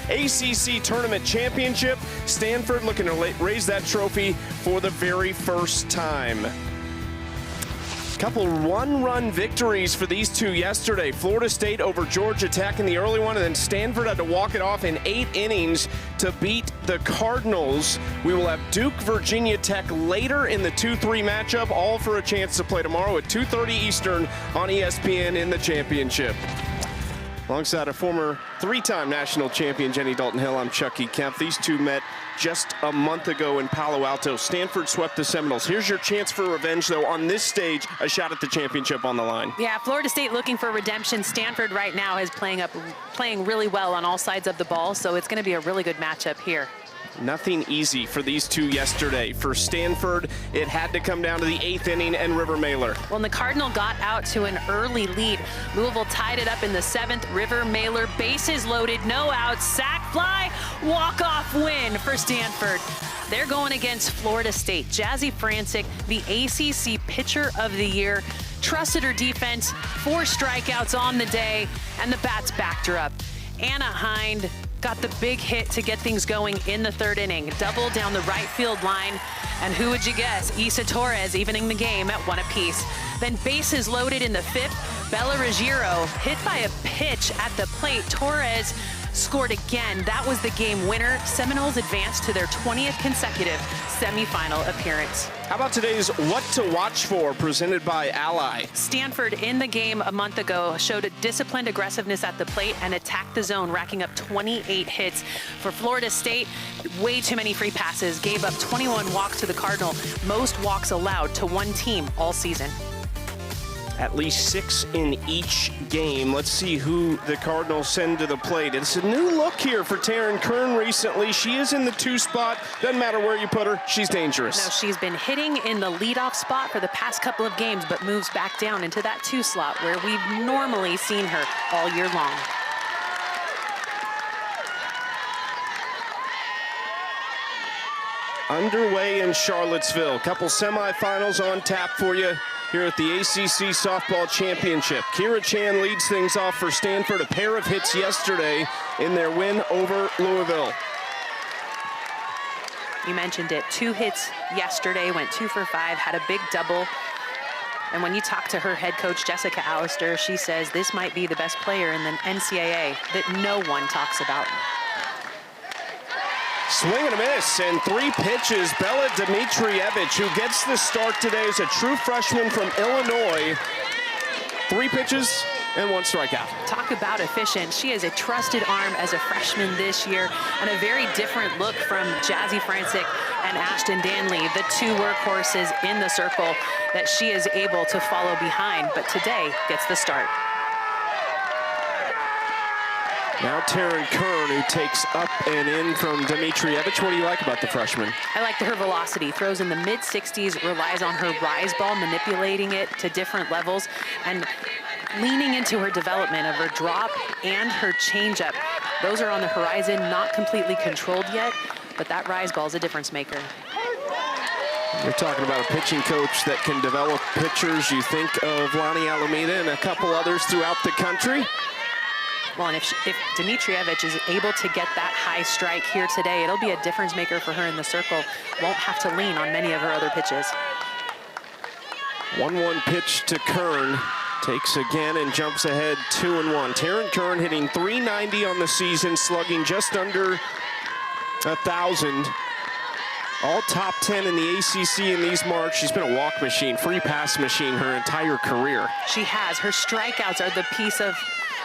ACC Tournament Championship. Stanford looking to raise that trophy for the very first time. Couple one-run victories for these two yesterday. Florida State over Georgia Tech in the early one, and then Stanford had to walk it off in 8 innings to beat the Cardinals. We will have Duke, Virginia Tech later in the 2-3 matchup, all for a chance to play tomorrow at 2:30 Eastern on ESPN in the championship. Alongside a former 3-time national champion, Jenny Dalton-Hill, I'm Chucky Kemp. These two met just a month ago in Palo Alto. Stanford swept the Seminoles. Here's your chance for revenge, though. On this stage, a shot at the championship on the line. Yeah, Florida State looking for redemption. Stanford right now is playing really well on all sides of the ball, so it's going to be a really good matchup here. Nothing easy for these two yesterday. For Stanford, it had to come down to the 8th inning and River Mailer. Well, and the Cardinal got out to an early lead. Louisville tied it up in the 7th. River Mailer, bases loaded, no outs, sac fly, walk-off win for Stanford. They're going against Florida State. Jazzy Francic, the ACC Pitcher of the Year, trusted her defense, 4 strikeouts on the day, and the bats backed her up. Anna Hind got the big hit to get things going in the 3rd inning. Double down the right field line, and who would you guess? Isa Torres evening the game at 1 apiece. Then bases loaded in the 5th. Bella Ruggiero hit by a pitch at the plate. Torres scored again. That was the game winner. Seminoles advanced to their 20th consecutive semifinal appearance. How about today's What to Watch For, presented by Ally? Stanford in the game a month ago showed a disciplined aggressiveness at the plate and attacked the zone, racking up 28 hits. For Florida State, way too many free passes, gave up 21 walks to the Cardinal, most walks allowed to one team all season. At least 6 in each game. Let's see who the Cardinals send to the plate. It's a new look here for Taryn Kern recently. She is in the 2 spot. Doesn't matter where you put her, she's dangerous. No, she's been hitting in the leadoff spot for the past couple of games, but moves back down into that 2 slot where we've normally seen her all year long. Underway in Charlottesville. Couple semifinals on tap for you here at the ACC Softball Championship. Kira Chan leads things off for Stanford. A pair of hits yesterday in their win over Louisville. You mentioned it, 2 hits yesterday, went 2 for 5, had a big double. And when you talk to her head coach, Jessica Allister, she says this might be the best player in the NCAA that no one talks about. Swing and a miss, and 3 pitches. Bella Dimitrievich, who gets the start today, is a true freshman from Illinois. 3 pitches and 1 strikeout. Talk about efficient. She is a trusted arm as a freshman this year, and a very different look from Jazzy Francic and Ashton Danley, the 2 workhorses in the circle that she is able to follow behind, but today gets the start. Now Taryn Kern, who takes up and in from Dimitrievich. What do you like about the freshman? I like her velocity. Throws in the mid-60s, relies on her rise ball, manipulating it to different levels, and leaning into her development of her drop and her changeup. Those are on the horizon, not completely controlled yet, but that rise ball is a difference maker. You're talking about a pitching coach that can develop pitchers. You think of Lonnie Alameda and a couple others throughout the country. Well, and if Dimitrievich is able to get that high strike here today, it'll be a difference maker for her in the circle. Won't have to lean on many of her other pitches. 1-1 pitch to Kern. Takes again and jumps ahead 2-1. Taryn Kern hitting .390 on the season, slugging just under 1,000. All top 10 in the ACC in these marks. She's been a walk machine, free pass machine her entire career. She has. Her strikeouts are the piece of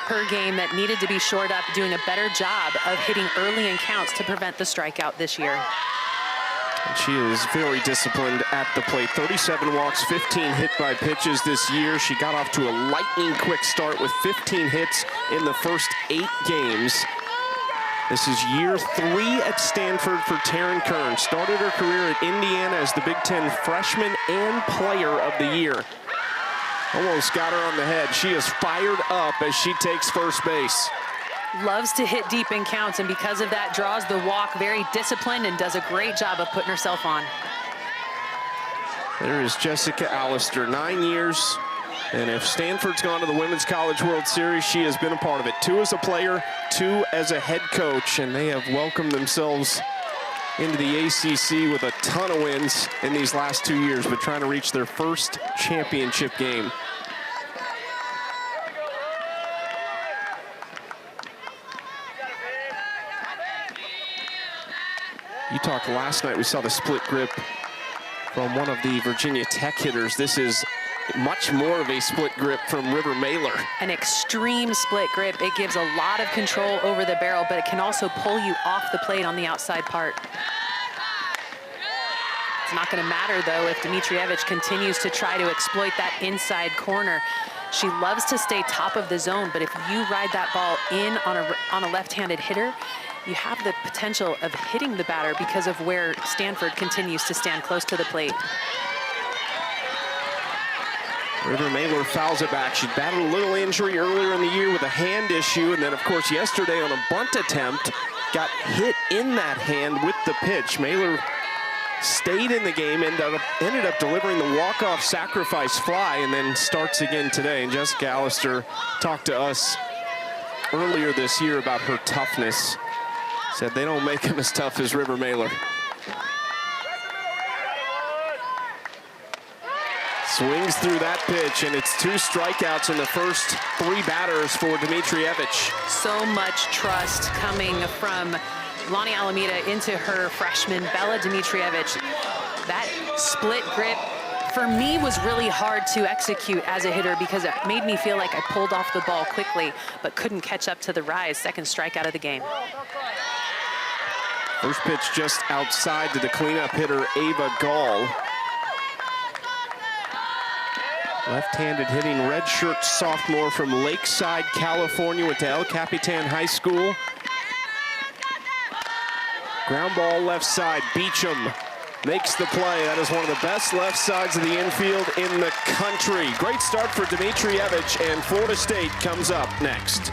her game that needed to be shored up, doing a better job of hitting early in counts to prevent the strikeout this year. And she is very disciplined at the plate. 37 walks, 15 hit by pitches this year. She got off to a lightning quick start with 15 hits in the first 8 games. This is year 3 at Stanford for Taryn Kern. Started her career at Indiana as the Big Ten Freshman and Player of the Year. Almost got her on the head. She is fired up as she takes first base. Loves to hit deep in counts, and because of that, draws the walk, very disciplined, and does a great job of putting herself on. There is Jessica Allister, 9 years And if Stanford's gone to the Women's College World Series, she has been a part of it. 2 as a player, 2 as a head coach, and they have welcomed themselves into the ACC with a ton of wins in these last 2 years, but trying to reach their first championship game. You talked last night, we saw the split grip from one of the Virginia Tech hitters. This is much more of a split grip from River Mailer. An extreme split grip. It gives a lot of control over the barrel, but it can also pull you off the plate on the outside part. It's not going to matter, though, if Dmitrievich continues to try to exploit that inside corner. She loves to stay top of the zone, but if you ride that ball in on a left-handed hitter, you have the potential of hitting the batter because of where Stanford continues to stand close to the plate. River Mailer fouls it back. She battled a little injury earlier in the year with a hand issue, and then, of course, yesterday on a bunt attempt, got hit in that hand with the pitch. Mailer stayed in the game, ended up delivering the walk-off sacrifice fly, and then starts again today. And Jessica Allister talked to us earlier this year about her toughness. Said they don't make him as tough as River Mailer. Swings through that pitch, and it's 2 strikeouts in the first 3 batters for Dmitrievich. So much trust coming from Lonnie Alameda into her freshman, Bella Dmitrievich. That split grip, for me, was really hard to execute as a hitter because it made me feel like I pulled off the ball quickly, but couldn't catch up to the rise. Second strikeout of the game. First pitch just outside to the cleanup hitter, Ava Gall. Left-handed hitting redshirt sophomore from Lakeside, California, went to El Capitan High School. Ground ball left side, Beecham makes the play. That is one of the best left sides of the infield in the country. Great start for Dmitrievich, and Florida State comes up next.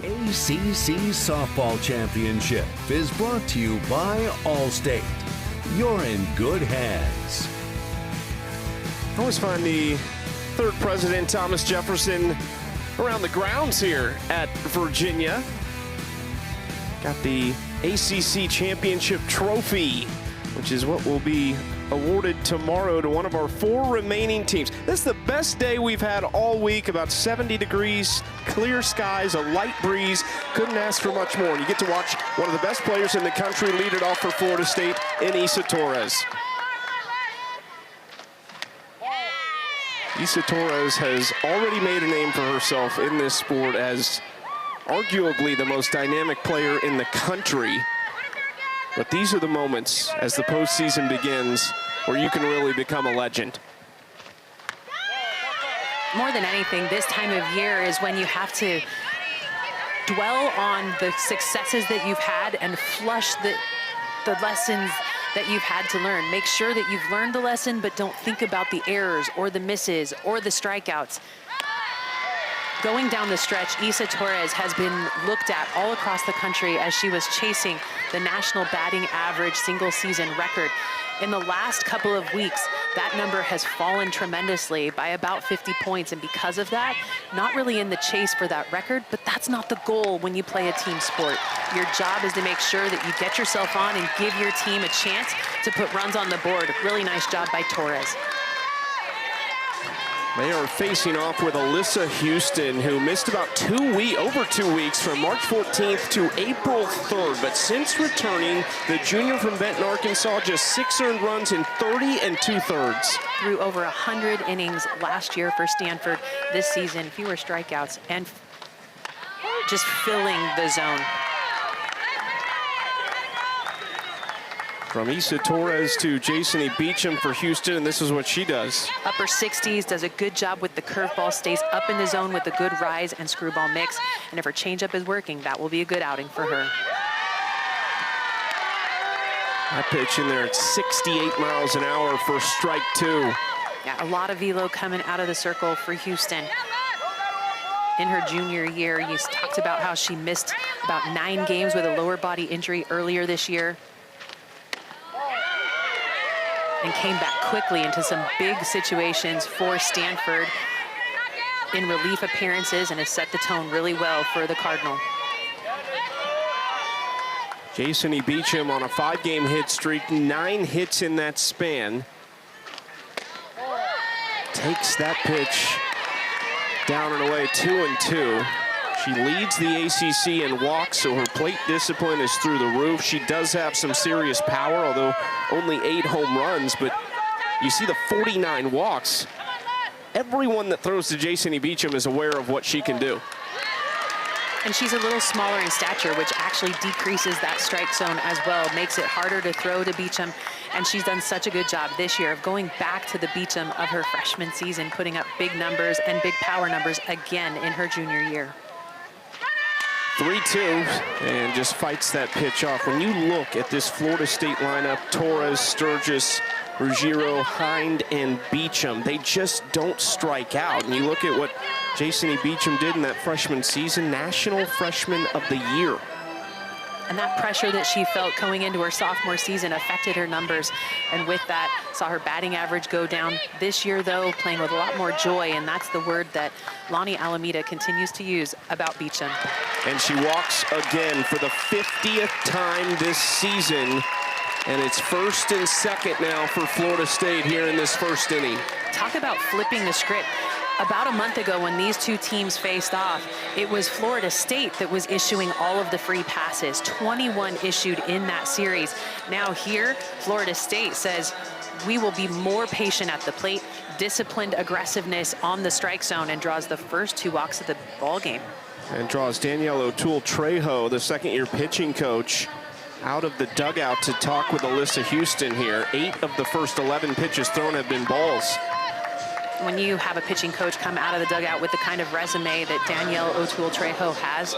ACC Softball Championship is brought to you by Allstate. You're in good hands. I always find the 3rd president, Thomas Jefferson, around the grounds here at Virginia. Got the ACC Championship trophy, which is what will be awarded tomorrow to one of our 4 remaining teams. This is the best day we've had all week, about 70 degrees, clear skies, a light breeze. Couldn't ask for much more. And you get to watch one of the best players in the country lead it off for Florida State in Issa Torres. Issa Torres has already made a name for herself in this sport as arguably the most dynamic player in the country. But these are the moments as the postseason begins where you can really become a legend. More than anything, this time of year is when you have to dwell on the successes that you've had and flush the lessons that you've had to learn. Make sure that you've learned the lesson, but don't think about the errors or the misses or the strikeouts. Going down the stretch, Isa Torres has been looked at all across the country as she was chasing the national batting average single season record. In the last couple of weeks, that number has fallen tremendously by about 50 points. And because of that, not really in the chase for that record, but that's not the goal when you play a team sport. Your job is to make sure that you get yourself on and give your team a chance to put runs on the board. Really nice job by Torres. They are facing off with Alyssa Houston, who missed about over 2 weeks from March 14th to April 3rd. But since returning, the junior from Benton, Arkansas, just 6 earned runs in 30 2/3. Threw over 100 innings last year for Stanford. This season, fewer strikeouts and just filling the zone. From Isa Torres to Jason Beecham for Houston, and this is what she does. Upper 60s, does a good job with the curveball, stays up in the zone with a good rise and screwball mix. And if her changeup is working, that will be a good outing for her. That pitch in there at 68 miles an hour for strike 2. Yeah, a lot of velo coming out of the circle for Houston. In her junior year, you talked about how she missed about 9 games with a lower body injury earlier this year. And came back quickly into some big situations for Stanford in relief appearances and has set the tone really well for the Cardinal. Jason Beecham on a 5-game hit streak, 9 hits in that span. Takes that pitch down and away, 2-2. She leads the ACC in walks, so her plate discipline is through the roof. She does have some serious power, although only 8 home runs, but you see the 49 walks. Everyone that throws to Jason Beecham is aware of what she can do. And she's a little smaller in stature, which actually decreases that strike zone as well, makes it harder to throw to Beecham. And she's done such a good job this year of going back to the Beecham of her freshman season, putting up big numbers and big power numbers again in her junior year. 3-2, and just fights that pitch off. When you look at this Florida State lineup, Torres, Sturgis, Ruggiero, Hind, and Beecham, they just don't strike out. And you look at what Jason Beecham did in that freshman season, National Freshman of the Year. And that pressure that she felt going into her sophomore season affected her numbers. And with that, saw her batting average go down. This year, though, playing with a lot more joy. And that's the word that Lonnie Alameda continues to use about Beecham. And she walks again for the 50th time this season. And it's 1st and 2nd now for Florida State here in this first inning. Talk about flipping the script. About a month ago when these two teams faced off, it was Florida State that was issuing all of the free passes, 21 issued in that series. Now here, Florida State says, we will be more patient at the plate, disciplined aggressiveness on the strike zone, and draws the first 2 walks of the ball game. And draws Danielle O'Toole-Trejo, the second-year pitching coach, out of the dugout to talk with Alyssa Houston here. 8 of the first 11 pitches thrown have been balls. When you have a pitching coach come out of the dugout with the kind of resume that Danielle O'Toole-Trejo has,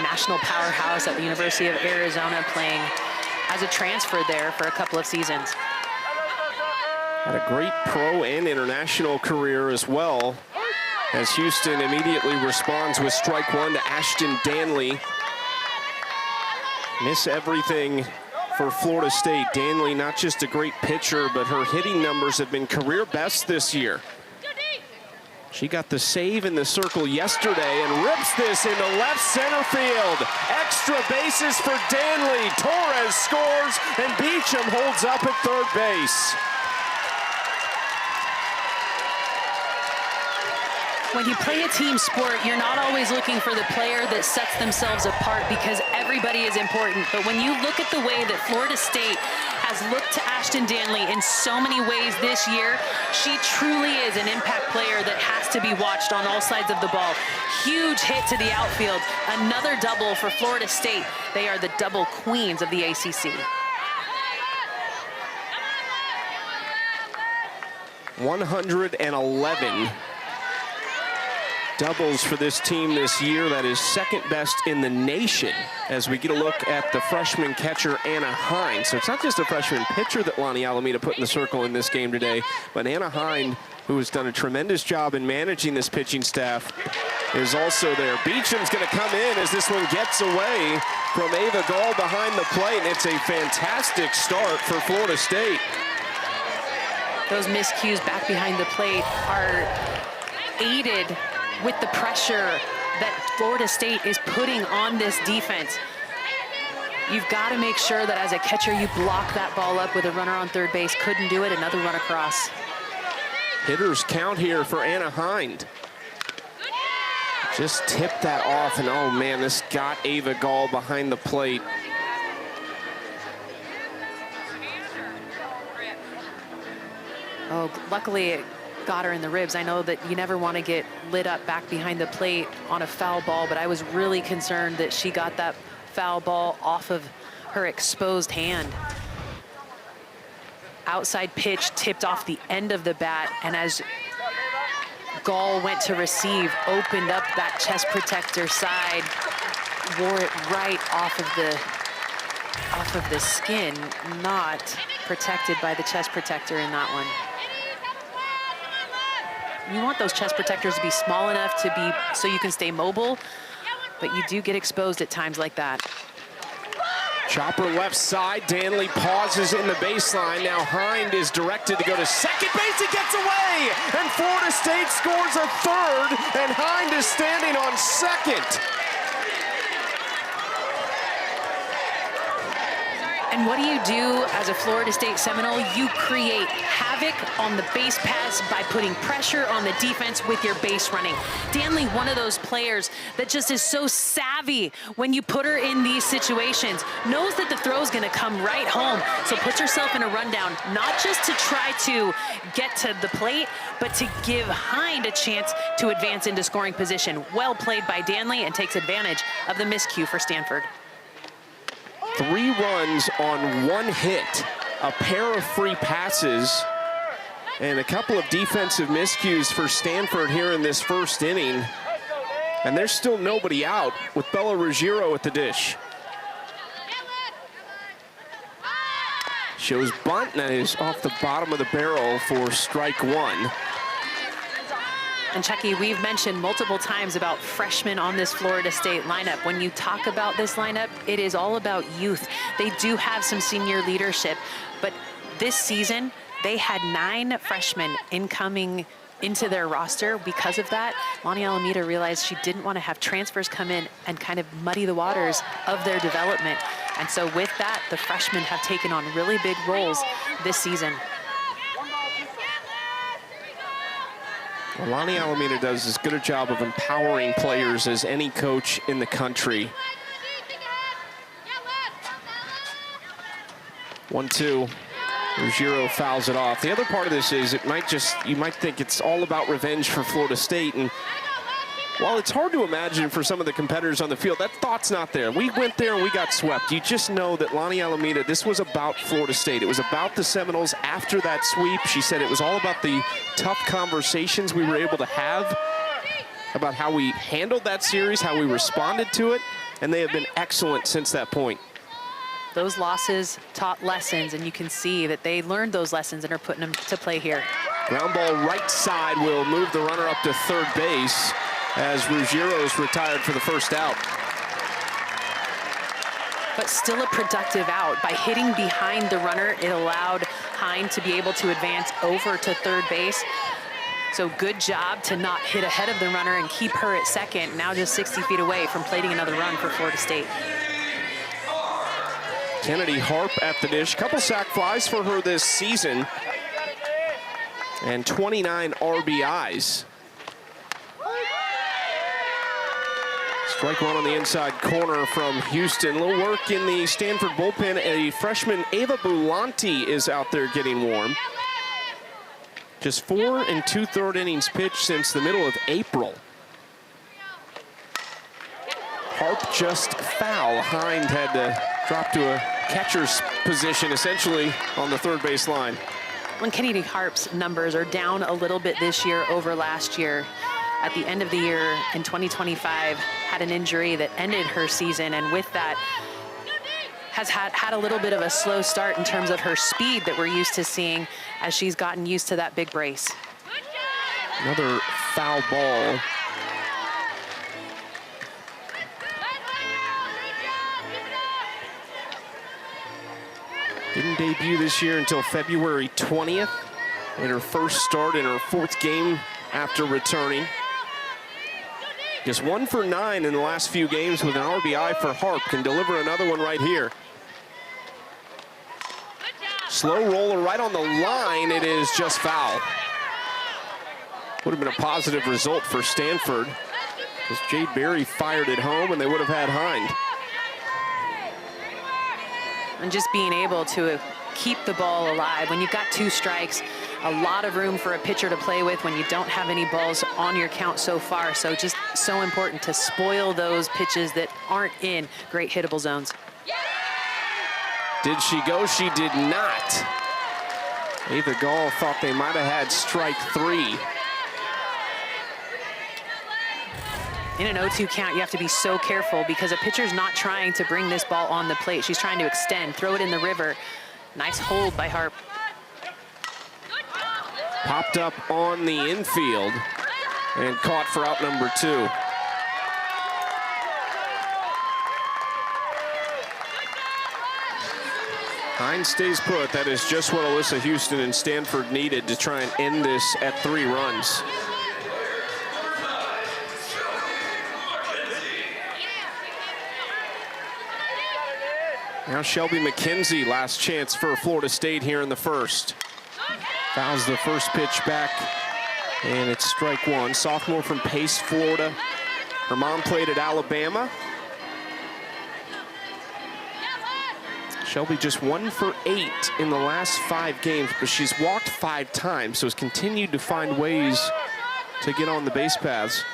national powerhouse at the University of Arizona, playing as a transfer there for a couple of seasons. Had a great pro and international career as well, as Houston immediately responds with strike 1 to Ashton Danley. Miss everything for Florida State. Danley, not just a great pitcher, but her hitting numbers have been career best this year. She got the save in the circle yesterday and rips this into left center field. Extra bases for Danley. Torres scores, and Beecham holds up at third base. When you play a team sport, you're not always looking for the player that sets themselves apart, because everybody is important. But when you look at the way that Florida State has looked to Ashton Danley in so many ways this year, she truly is an impact player that has to be watched on all sides of the ball. Huge hit to the outfield. Another double for Florida State. They are the double queens of the ACC. 111 doubles for this team this year. That is second best in the nation as we get a look at the freshman catcher, Anna Hind. So it's not just a freshman pitcher that Lonnie Alameda put in the circle in this game today, but Anna Hind, who has done a tremendous job in managing this pitching staff, is also there. Beecham's going to come in as this one gets away from Ava Gall behind the plate, and it's a fantastic start for Florida State. Those miscues back behind the plate are aided with the pressure that Florida State is putting on this defense. You've got to make sure that as a catcher you block that ball up with a runner on third base. Couldn't do it, another run across. Hitters count here for Anna Hind. Just tipped that off, and oh man, this got Ava Gall behind the plate. Oh, luckily it got her in the ribs. I know that you never want to get lit up back behind the plate on a foul ball, but I was really concerned that she got that foul ball off of her exposed hand. Outside pitch tipped off the end of the bat, and as Gall went to receive, opened up that chest protector side, wore it right off of the skin, not protected by the chest protector in that one. You want those chest protectors to be small enough to be so you can stay mobile, but you do get exposed at times like that. Chopper left side, Danley pauses in the baseline. Now Hind is directed to go to second base, he gets away! And Florida State scores a third, and Hind is standing on second. And what do you do as a Florida State Seminole? You create havoc on the base paths by putting pressure on the defense with your base running. Danley, one of those players that just is so savvy when you put her in these situations, knows that the throw is going to come right home. So puts herself in a rundown, not just to try to get to the plate, but to give Hind a chance to advance into scoring position. Well played by Danley, and takes advantage of the miscue for Stanford. 3 runs on 1 hit, a pair of free passes, and a couple of defensive miscues for Stanford here in this first inning. And there's still nobody out with Bella Ruggiero at the dish. Shows bunt, and that is off the bottom of the barrel for strike 1. And Chucky, we've mentioned multiple times about freshmen on this Florida State lineup. When you talk about this lineup, it is all about youth. They do have some senior leadership, but this season, they had 9 freshmen incoming into their roster. Because of that, Lonnie Alameda realized she didn't want to have transfers come in and kind of muddy the waters of their development. And so with that, the freshmen have taken on really big roles this season. Well, Lonnie Alameda does as good a job of empowering players as any coach in the country. 1-2. Ruggiero fouls it off. The other part of this is you might think it's all about revenge for Florida State, and while it's hard to imagine for some of the competitors on the field, that thought's not there. We went there and we got swept. You just know that Lonnie Alameda, this was about Florida State. It was about the Seminoles after that sweep. She said it was all about the tough conversations we were able to have about how we handled that series, how we responded to it, and they have been excellent since that point. Those losses taught lessons, and you can see that they learned those lessons and are putting them to play here. Ground ball right side will move the runner up to third base, as Ruggiero's retired for the first out. But still a productive out. By hitting behind the runner, it allowed Hind to be able to advance over to third base. So good job to not hit ahead of the runner and keep her at second, now just 60 feet away from plating another run for Florida State. Kennedy Harp at the dish. Couple sac flies for her this season, and 29 RBIs. Strike 1 on the inside corner from Houston. A little work in the Stanford bullpen. A freshman, Ava Bulanti, is out there getting warm. Just 4 2/3 innings pitched since the middle of April. Harp just foul. Hind had to drop to a catcher's position, essentially, on the third base line. When Kennedy Harp's numbers are down a little bit this year over last year, at the end of the year in 2025 had an injury that ended her season, and with that has had a little bit of a slow start in terms of her speed that we're used to seeing as she's gotten used to that big brace. Another foul ball. Didn't debut this year until February 20th. Made her first start in her 4th game after returning. Just 1 for 9 in the last few games with an RBI for Harp. Can deliver another one right here. Slow roller right on the line. It is just foul. Would have been a positive result for Stanford, because Jade Berry fired it home and they would have had Hind. And just being able to keep the ball alive. When you've got 2 strikes, a lot of room for a pitcher to play with when you don't have any balls on your count so far. So just so important to spoil those pitches that aren't in great hittable zones. Did she go? She did not. Ava Gall thought they might have had strike 3. In an 0-2 count, you have to be so careful because a pitcher's not trying to bring this ball on the plate. She's trying to extend, throw it in the river. Nice hold by Harp. Popped up on the infield and caught for out number 2. Hind stays put. That is just what Alyssa Houston and Stanford needed to try and end this at 3 runs. Now Shelby McKenzie, last chance for Florida State here in the first. Fouls the first pitch back, and it's strike 1. Sophomore from Pace, Florida. Her mom played at Alabama. Shelby just 1 for 8 in the last 5 games, but she's walked 5 times, so has continued to find ways to get on the base paths.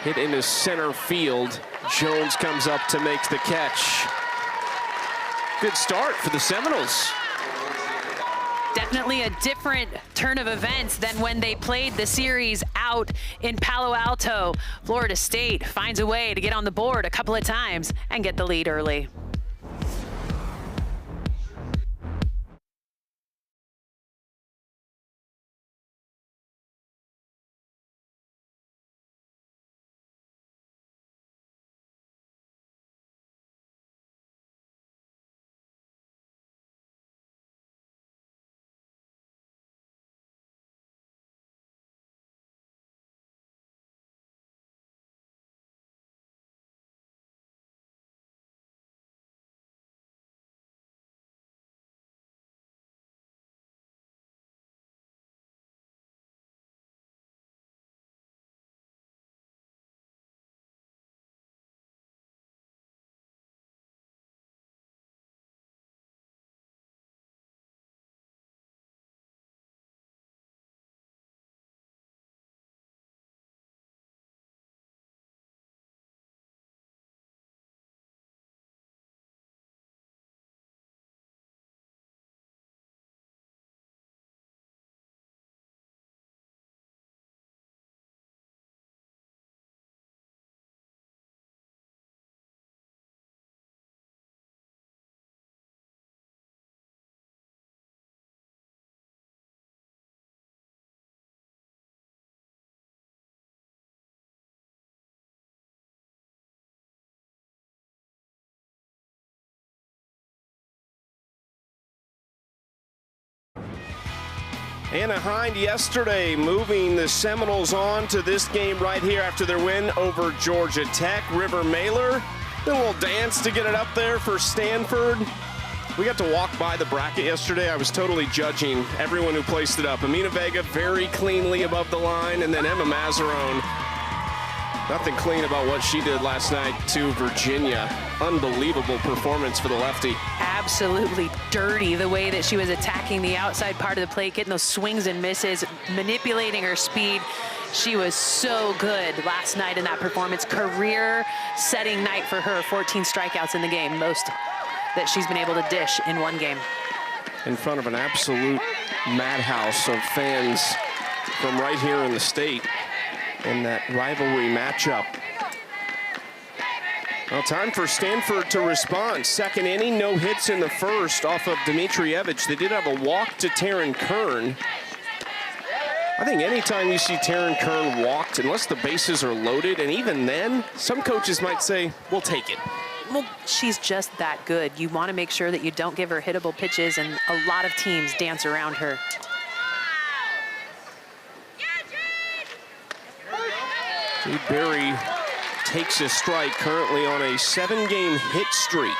Hit into center field. Jones comes up to make the catch. Good start for the Seminoles. Definitely a different turn of events than when they played the series out in Palo Alto. Florida State finds a way to get on the board a couple of times and get the lead early. Anna Hind yesterday moving the Seminoles on to this game right here after their win over Georgia Tech. River Mailer, a little dance to get it up there for Stanford. We got to walk by the bracket yesterday. I was totally judging everyone who placed it up. Amina Vega very cleanly above the line, and then Emma Mazzarone, nothing clean about what she did last night to Virginia. Unbelievable performance for the lefty. Absolutely dirty the way that she was attacking the outside part of the plate, getting those swings and misses, manipulating her speed. She was so good last night in that performance. Career-setting night for her, 14 strikeouts in the game, most that she's been able to dish in one game. In front of an absolute madhouse of fans from right here in the state in that rivalry matchup. Well, time for Stanford to respond. Second inning, no hits in the first off of Dmitrievich. They did have a walk to Taryn Kern. I think anytime you see Taryn Kern walked, unless the bases are loaded, and even then, some coaches might say, we'll take it. Well, she's just that good. You want to make sure that you don't give her hittable pitches, and a lot of teams dance around her. Reed Berry takes a strike, currently on a 7-game hit streak.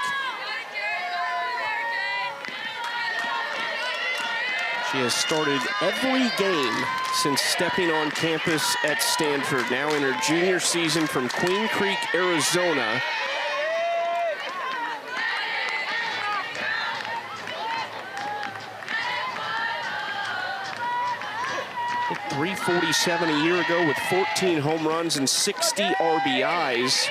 She has started every game since stepping on campus at Stanford, now in her junior season from Queen Creek, Arizona. Hit .347 a year ago with 14 home runs and 60 RBIs.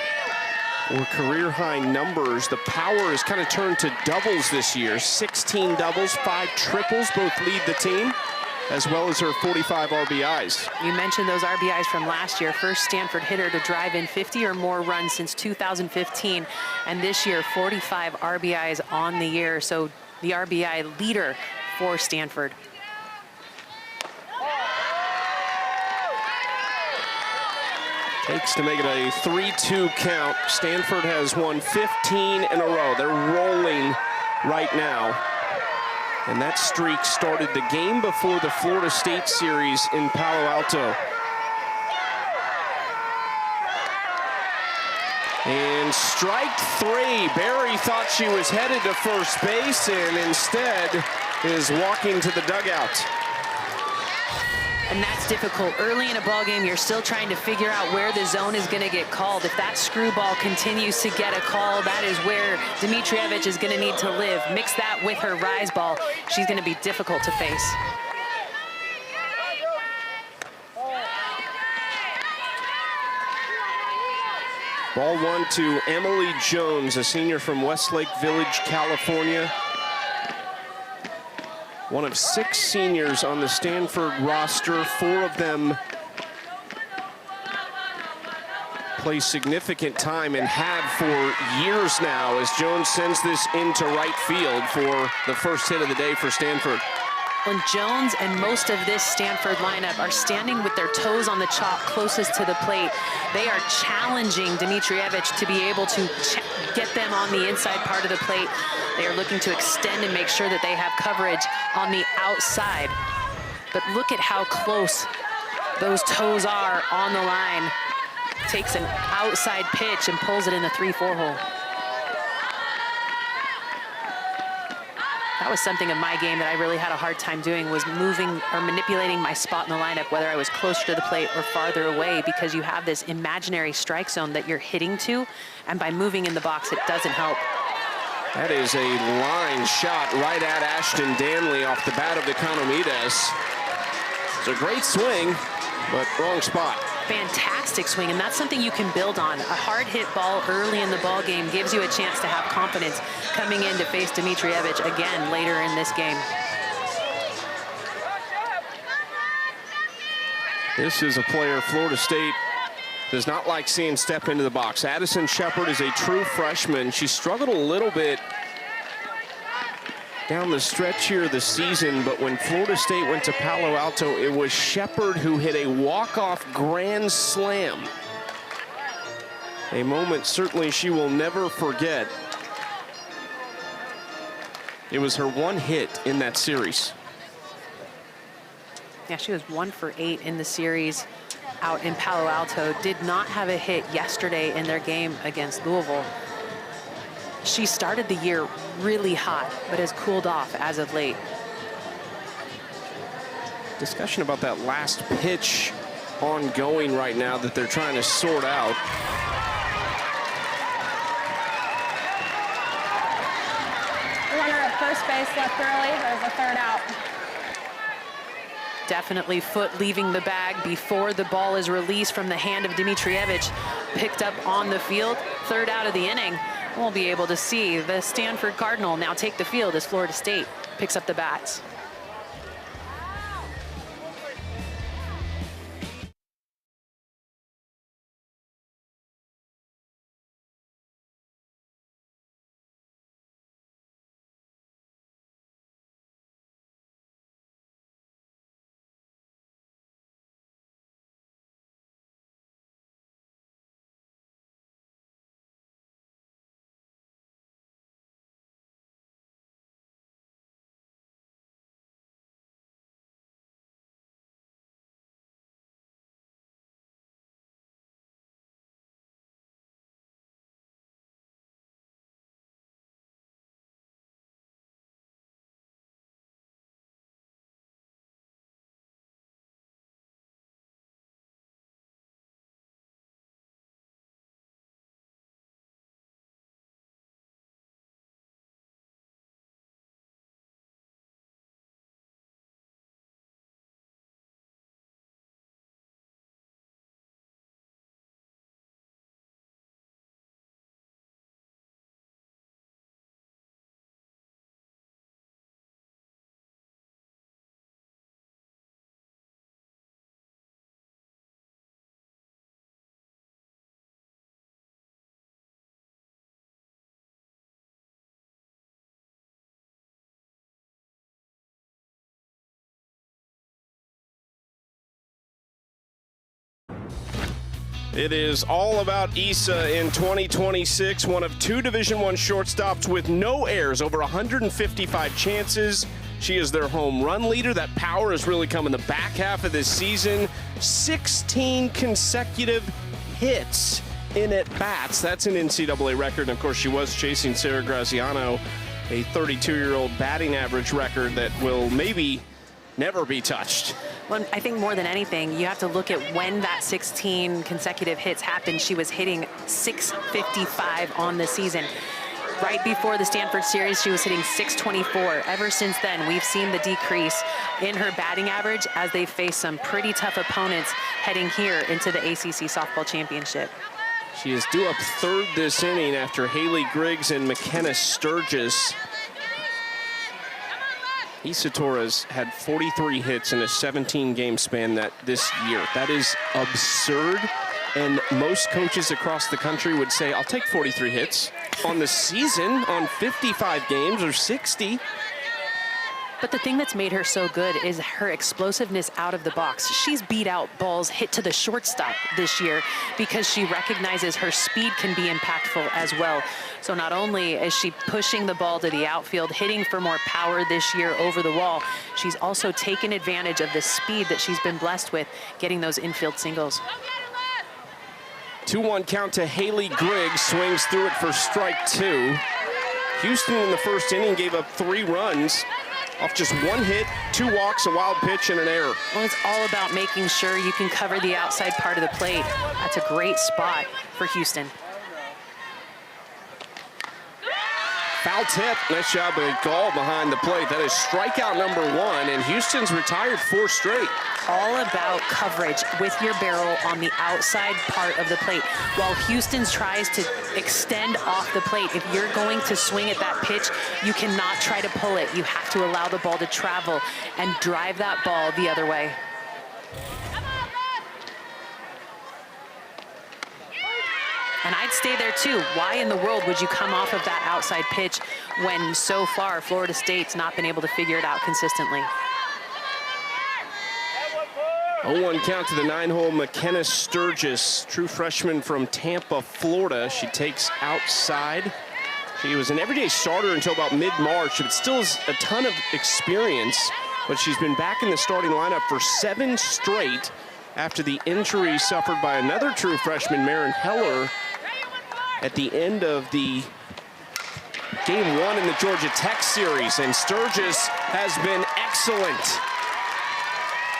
Or career-high numbers. The power has kind of turned to doubles this year. 16 doubles, 5 triples, both lead the team, as well as her 45 RBIs. You mentioned those RBIs from last year. First Stanford hitter to drive in 50 or more runs since 2015. And this year, 45 RBIs on the year. So the RBI leader for Stanford. Takes to make it a 3-2 count. Stanford has won 15 in a row. They're rolling right now. And that streak started the game before the Florida State series in Palo Alto. And strike 3. Berry thought she was headed to first base and instead is walking to the dugout. And that's difficult. Early in a ball game, you're still trying to figure out where the zone is going to get called. If that screwball continues to get a call, that is where Dmitrievich is going to need to live. Mix that with her rise ball. She's going to be difficult to face. Ball one to Emily Jones, a senior from Westlake Village, California. One of 6 seniors on the Stanford roster. 4 of them play significant time and have for years now, as Jones sends this into right field for the first hit of the day for Stanford. When Jones and most of this Stanford lineup are standing with their toes on the chalk closest to the plate, they are challenging Dmitrievich to be able to get them on the inside part of the plate. They are looking to extend and make sure that they have coverage on the outside. But look at how close those toes are on the line. Takes an outside pitch and pulls it in the 3-4 hole. That was something of my game that I really had a hard time doing, was moving or manipulating my spot in the lineup, whether I was closer to the plate or farther away, because you have this imaginary strike zone that you're hitting to, and by moving in the box, it doesn't help. That is a line shot right at Ashton Danley off the bat of the Economidas. It's a great swing, but wrong spot. Fantastic swing, and that's something you can build on. A hard hit ball early in the ball game gives you a chance to have confidence coming in to face Dmitrievich again later in this game. This is a player Florida State does not like seeing step into the box. Addison Shepard is a true freshman. She struggled a little bit down the stretch here this season, but when Florida State went to Palo Alto, it was Shepard who hit a walk-off grand slam. A moment certainly she will never forget. It was her one hit in that series. Yeah, she was 1 for 8 in the series out in Palo Alto. Did not have a hit yesterday in their game against Louisville. She started the year really hot, but has cooled off as of late. Discussion about that last pitch ongoing right now that they're trying to sort out. Runner at first base left early. There's a 3rd out. Definitely foot leaving the bag before the ball is released from the hand of Dmitrievich. Picked up on the field, 3rd out of the inning. We'll be able to see the Stanford Cardinal now take the field as Florida State picks up the bats. It is all about Issa in 2026, one of 2 Division I shortstops with no errors, over 155 chances. She is their home run leader. That power has really come in the back half of this season. 16 consecutive hits in at-bats. That's an NCAA record. And of course, she was chasing Sarah Graziano, a 32-year-old batting average record that will maybe never be touched. Well, I think more than anything, you have to look at when that 16 consecutive hits happened. She was hitting .655 on the season. Right before the Stanford series, she was hitting .624. Ever since then, we've seen the decrease in her batting average as they face some pretty tough opponents heading here into the ACC Softball Championship. She is due up 3rd this inning after Haley Griggs and McKenna Sturgis. Issa Torres had 43 hits in a 17-game span this year. That is absurd, and most coaches across the country would say, I'll take 43 hits on the season, on 55 games or 60. But the thing that's made her so good is her explosiveness out of the box. She's beat out balls hit to the shortstop this year because she recognizes her speed can be impactful as well. So not only is she pushing the ball to the outfield, hitting for more power this year over the wall, she's also taken advantage of the speed that she's been blessed with, getting those infield singles. 2-1 count to Haley Griggs, swings through it for strike 2. Houston in the first inning gave up 3 runs. Off just 1 hit, 2 walks, a wild pitch, and an error. Well, it's all about making sure you can cover the outside part of the plate. That's a great spot for Houston. Foul tip. Nice job of Gall behind the plate. That is strikeout number 1, and Houston's retired 4 straight. All about coverage with your barrel on the outside part of the plate. While Houston's tries to extend off the plate, if you're going to swing at that pitch, you cannot try to pull it. You have to allow the ball to travel and drive that ball the other way. And I'd stay there too. Why in the world would you come off of that outside pitch when so far Florida State's not been able to figure it out consistently? 0-1 count to the 9-hole McKenna Sturgis, true freshman from Tampa, Florida. She takes outside. She was an everyday starter until about mid-March, but still has a ton of experience. But she's been back in the starting lineup for 7 straight after the injury suffered by another true freshman, Marin Heller, at the end of the game 1 in the Georgia Tech series. And Sturgis has been excellent.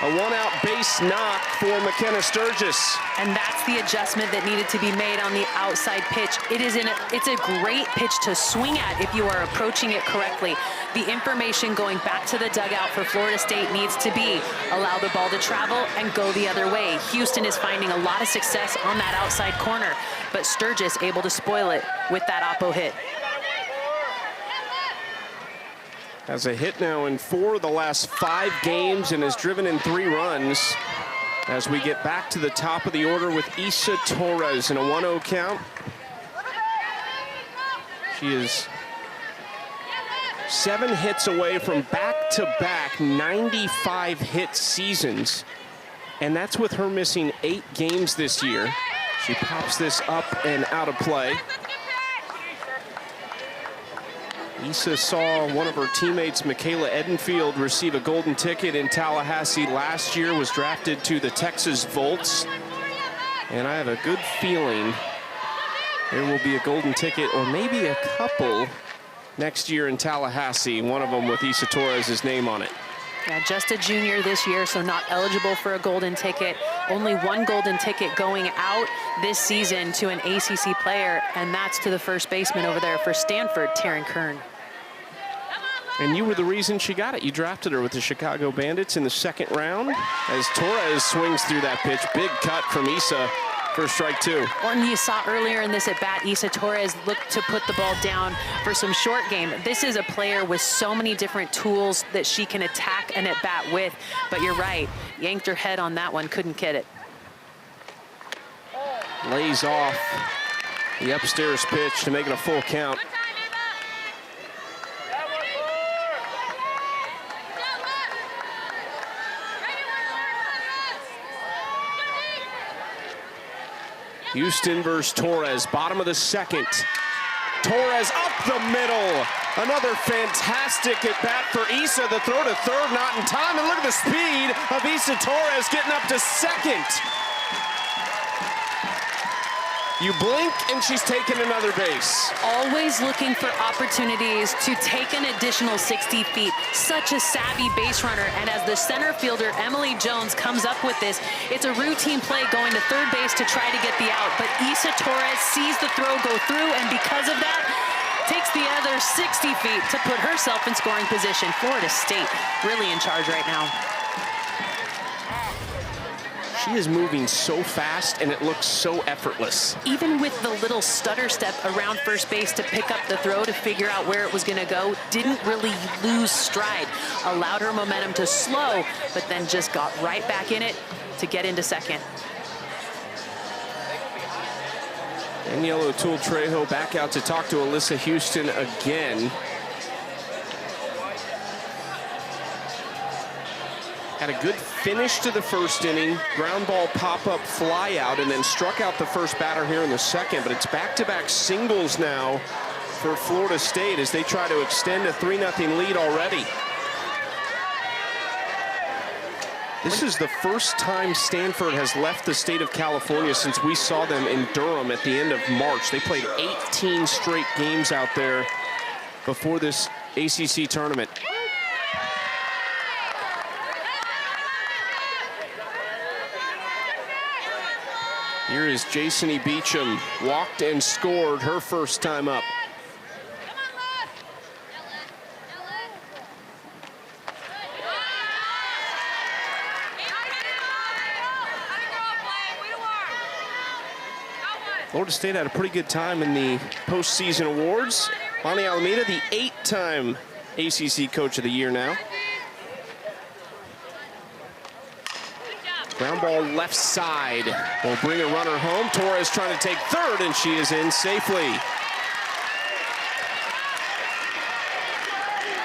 A 1-out base knock for McKenna Sturgis. And that's the adjustment that needed to be made on the outside pitch. It's a great pitch to swing at if you are approaching it correctly. The information going back to the dugout for Florida State needs to be allow the ball to travel and go the other way. Houston is finding a lot of success on that outside corner, but Sturgis able to spoil it with that oppo hit. Has a hit now in 4 of the last 5 games and has driven in 3 runs as we get back to the top of the order with Issa Torres in a 1-0 count. She is 7 hits away from back-to-back 95 hit seasons, and that's with her missing 8 games this year. She pops this up and out of play. Issa saw one of her teammates, Michaela Edenfield, receive a golden ticket in Tallahassee last year, was drafted to the Texas Volts. And I have a good feeling there will be a golden ticket or maybe a couple next year in Tallahassee, one of them with Issa Torres' name on it. Yeah, just a junior this year, so not eligible for a golden ticket. Only 1 golden ticket going out this season to an ACC player, and that's to the first baseman over there for Stanford, Taryn Kern. And you were the reason she got it. You drafted her with the Chicago Bandits in the 2nd round. As Torres swings through that pitch, big cut from Issa for strike 2. And you saw earlier in this at-bat, Issa Torres looked to put the ball down for some short game. This is a player with so many different tools that she can attack an at-bat with. But you're right, yanked her head on that one, couldn't get it. Lays off the upstairs pitch to make it a full count. Houston versus Torres, bottom of the second. Torres up the middle. Another fantastic at bat for Issa. The throw to third, not in time. And look at the speed of Issa Torres getting up to second. You blink and she's taken another base. Always looking for opportunities to take an additional 60 feet. Such a savvy base runner. And as the center fielder, Emily Jones, comes up with this, it's a routine play going to third base to try to get the out. But Issa Torres sees the throw go through, and because of that, takes the other 60 feet to put herself in scoring position. Florida State really in charge right now. She is moving so fast, and it looks so effortless. Even with the little stutter step around first base to pick up the throw to figure out where it was going to go, didn't really lose stride. Allowed her momentum to slow, but then just got right back in it to get into second. Daniela O'Toole-Trejo back out to talk to Alyssa Houston again. Had a good finish to the first inning, ground ball pop-up fly out, and then struck out the first batter here in the second. But it's back-to-back singles now for Florida State as they try to extend a 3-0 lead already. This is the first time Stanford has left the state of California since we saw them in Durham at the end of March. They played 18 straight games out there before this ACC tournament. Here is Jason E. Beecham, walked and scored her first time up. Florida State had a pretty good time in the postseason awards. Lonnie Alameda, the 8-time ACC Coach of the Year now. Ground ball left side will bring a runner home. Torres trying to take third, and she is in safely.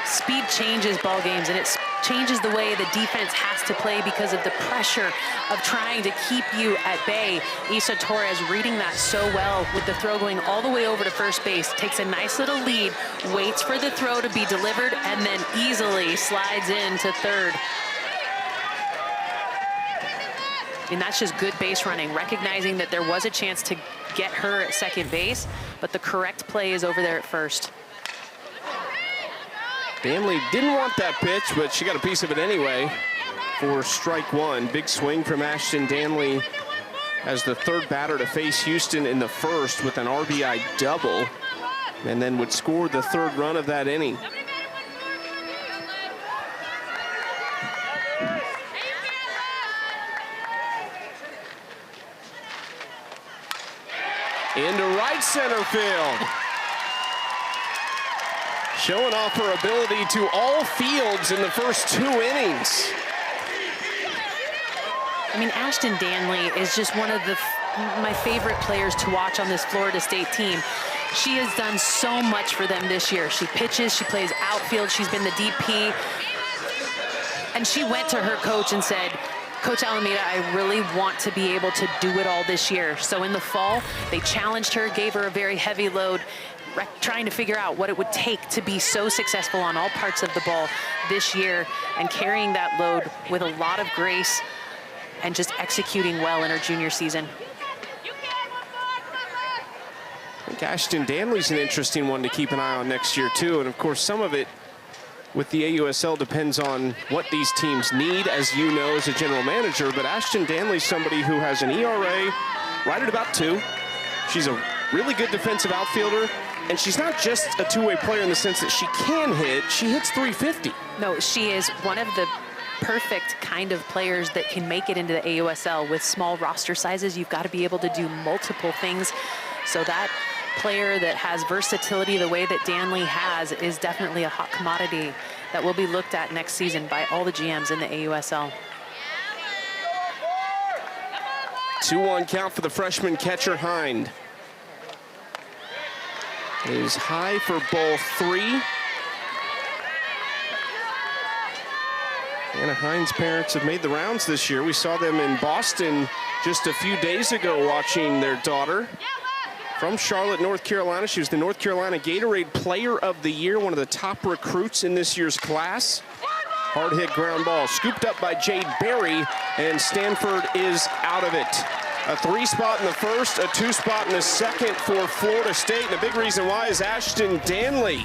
Speed changes ball games, and it changes the way the defense has to play because of the pressure of trying to keep you at bay. Issa Torres reading that so well with the throw going all the way over to first base. Takes a nice little lead, waits for the throw to be delivered, and then easily slides into third. And that's just good base running, recognizing that there was a chance to get her at second base, but the correct play is over there at first. Danley didn't want that pitch, but she got a piece of it anyway for strike one. Big swing from Ashton Danley as the third batter to face Houston in the first with an RBI double, and then would score the third run of that inning. Into right center field. Showing off her ability to all fields in the first 2 innings. I mean, Ashton Danley is just one of my favorite players to watch on this Florida State team. She has done so much for them this year. She pitches, she plays outfield, she's been the DP. And she went to her coach and said, Coach Alameda, I really want to be able to do it all this year. So in the fall, they challenged her, gave her a very heavy load, trying to figure out what it would take to be so successful on all parts of the ball this year, and carrying that load with a lot of grace and just executing well in her junior season. I think Ashton Danley's an interesting one to keep an eye on next year too, and of course some of it with the AUSL depends on what these teams need, as you know, as a general manager. But Ashton Danley's somebody who has an ERA right at about 2. She's a really good defensive outfielder, and she's not just a two-way player in the sense that she can hit, she hits .350. No, she is one of the perfect kind of players that can make it into the AUSL. With small roster sizes, you've got to be able to do multiple things. So that player that has versatility the way that Danley has is definitely a hot commodity that will be looked at next season by all the GMs in the AUSL. 2-1 count for the freshman catcher Hind. Is high for ball 3. Anna Hines' parents have made the rounds this year. We saw them in Boston just a few days ago watching their daughter from Charlotte, North Carolina. She was the North Carolina Gatorade Player of the Year, one of the top recruits in this year's class. Hard hit ground ball, scooped up by Jade Berry, and Stanford is out of it. A 3 spot in the first, a 2 spot in the second for Florida State, and a big reason why is Ashton Danley.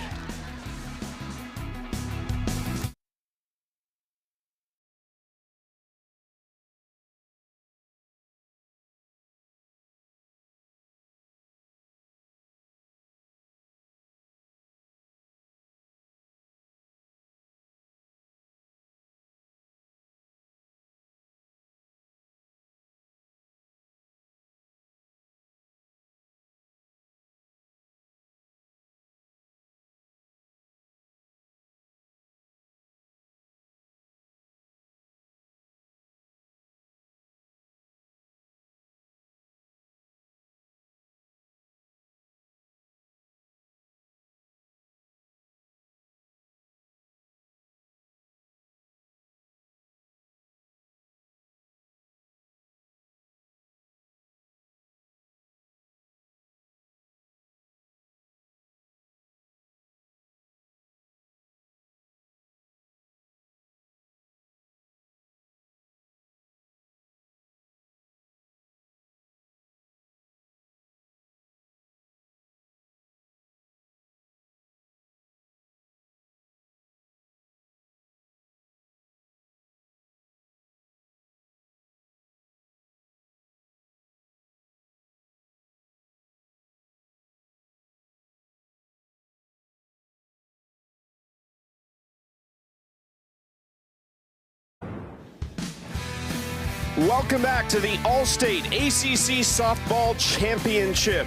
Welcome back to the All-State ACC Softball Championship.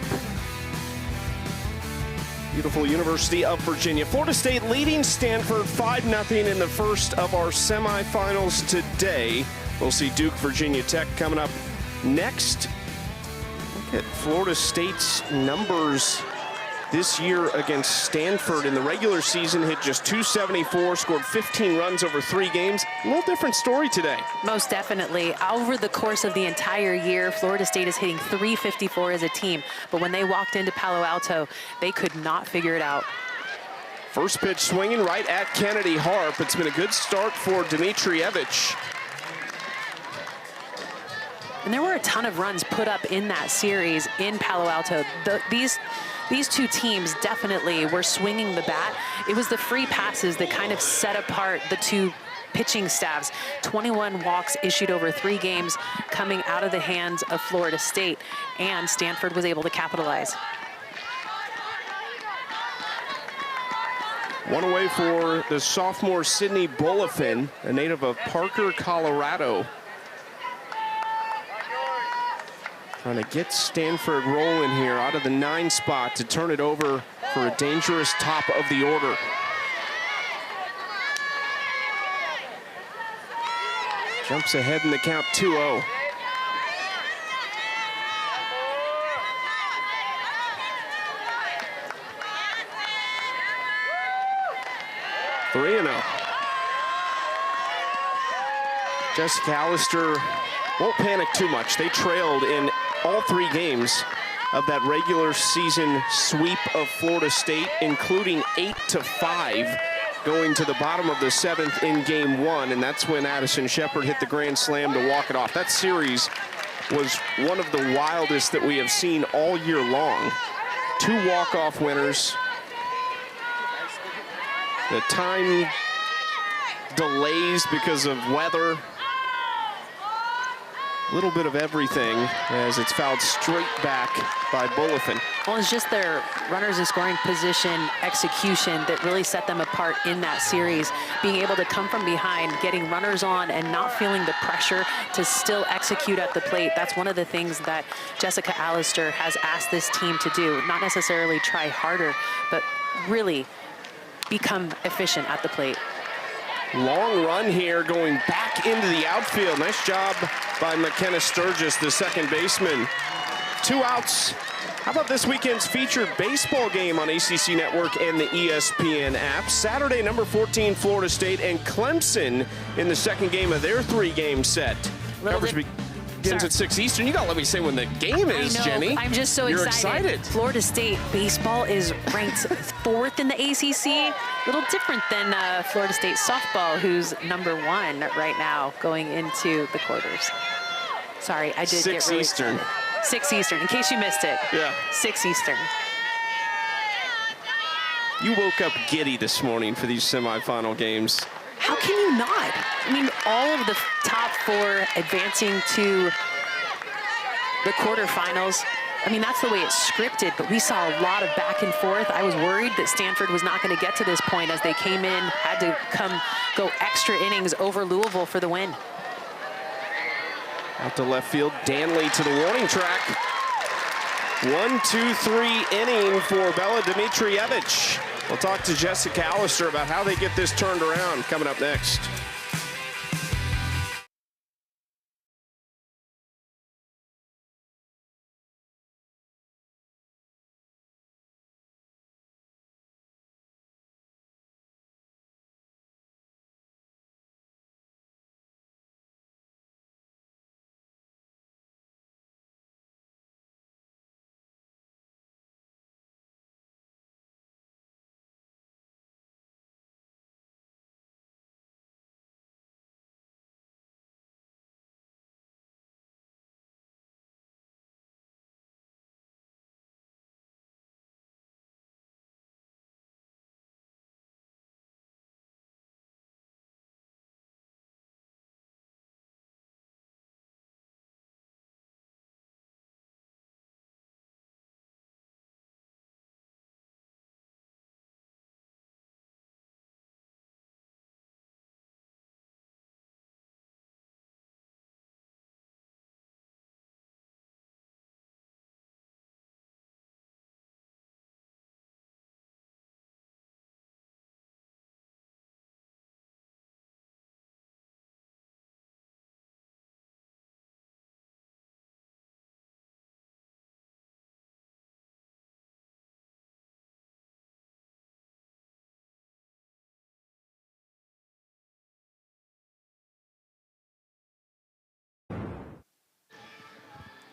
Beautiful University of Virginia. Florida State leading Stanford 5-0 in the first of our semifinals today. We'll see Duke, Virginia Tech coming up next. Look at Florida State's numbers this year against Stanford. In the regular season, hit just .274, scored 15 runs over 3 games. A little different story today. Most definitely. Over the course of the entire year, Florida State is hitting .354 as a team. But when they walked into Palo Alto, they could not figure it out. First pitch swinging right at Kennedy Harp. It's been a good start for Dmitrievich. And there were a ton of runs put up in that series in Palo Alto. These two teams definitely were swinging the bat. It was the free passes that kind of set apart the two pitching staffs. 21 walks issued over 3 games coming out of the hands of Florida State, and Stanford was able to capitalize. One away for the sophomore Sydney Bulifin, a native of Parker, Colorado. Trying to get Stanford rolling here out of the 9 spot to turn it over for a dangerous top of the order. Jumps ahead in the count 2-0. Jessica Allister won't panic too much. They trailed in all 3 games of that regular season sweep of Florida State, including 8-5 going to the bottom of the 7th in game 1, and that's when Addison Shepard hit the grand slam to walk it off. That series was one of the wildest that we have seen all year long. 2 walk-off winners. The time delays because of weather. A little bit of everything as it's fouled straight back by Bulifin. Well, it's just their runners in scoring position execution that really set them apart in that series. Being able to come from behind, getting runners on, and not feeling the pressure to still execute at the plate. That's one of the things that Jessica Allister has asked this team to do. Not necessarily try harder, but really become efficient at the plate. Long run here going back into the outfield. Nice job by McKenna Sturgis, the second baseman. 2 outs How about this weekend's featured baseball game on ACC Network and the ESPN app? Saturday, number 14, Florida State and Clemson in the second game of their three-game set. Coverage begins at 6 Eastern. You got to let me say when the game is, Jenny. I'm just so excited. Florida State baseball is ranked 4th in the ACC. A little different than Florida State softball, who's number 1 right now going into the quarters. Sorry, I did 6 Eastern. 6 Eastern, in case you missed it. Yeah. 6 Eastern. You woke up giddy this morning for these semifinal games. How can you not? I mean, all of the top 4 advancing to the quarterfinals. I mean, that's the way it's scripted, but we saw a lot of back and forth. I was worried that Stanford was not going to get to this point as they came in, had to go extra innings over Louisville for the win. Out to left field, Danley to the warning track. 1-2-3 inning for Bella Dimitrievich. We'll talk to Jessica Allister about how they get this turned around coming up next.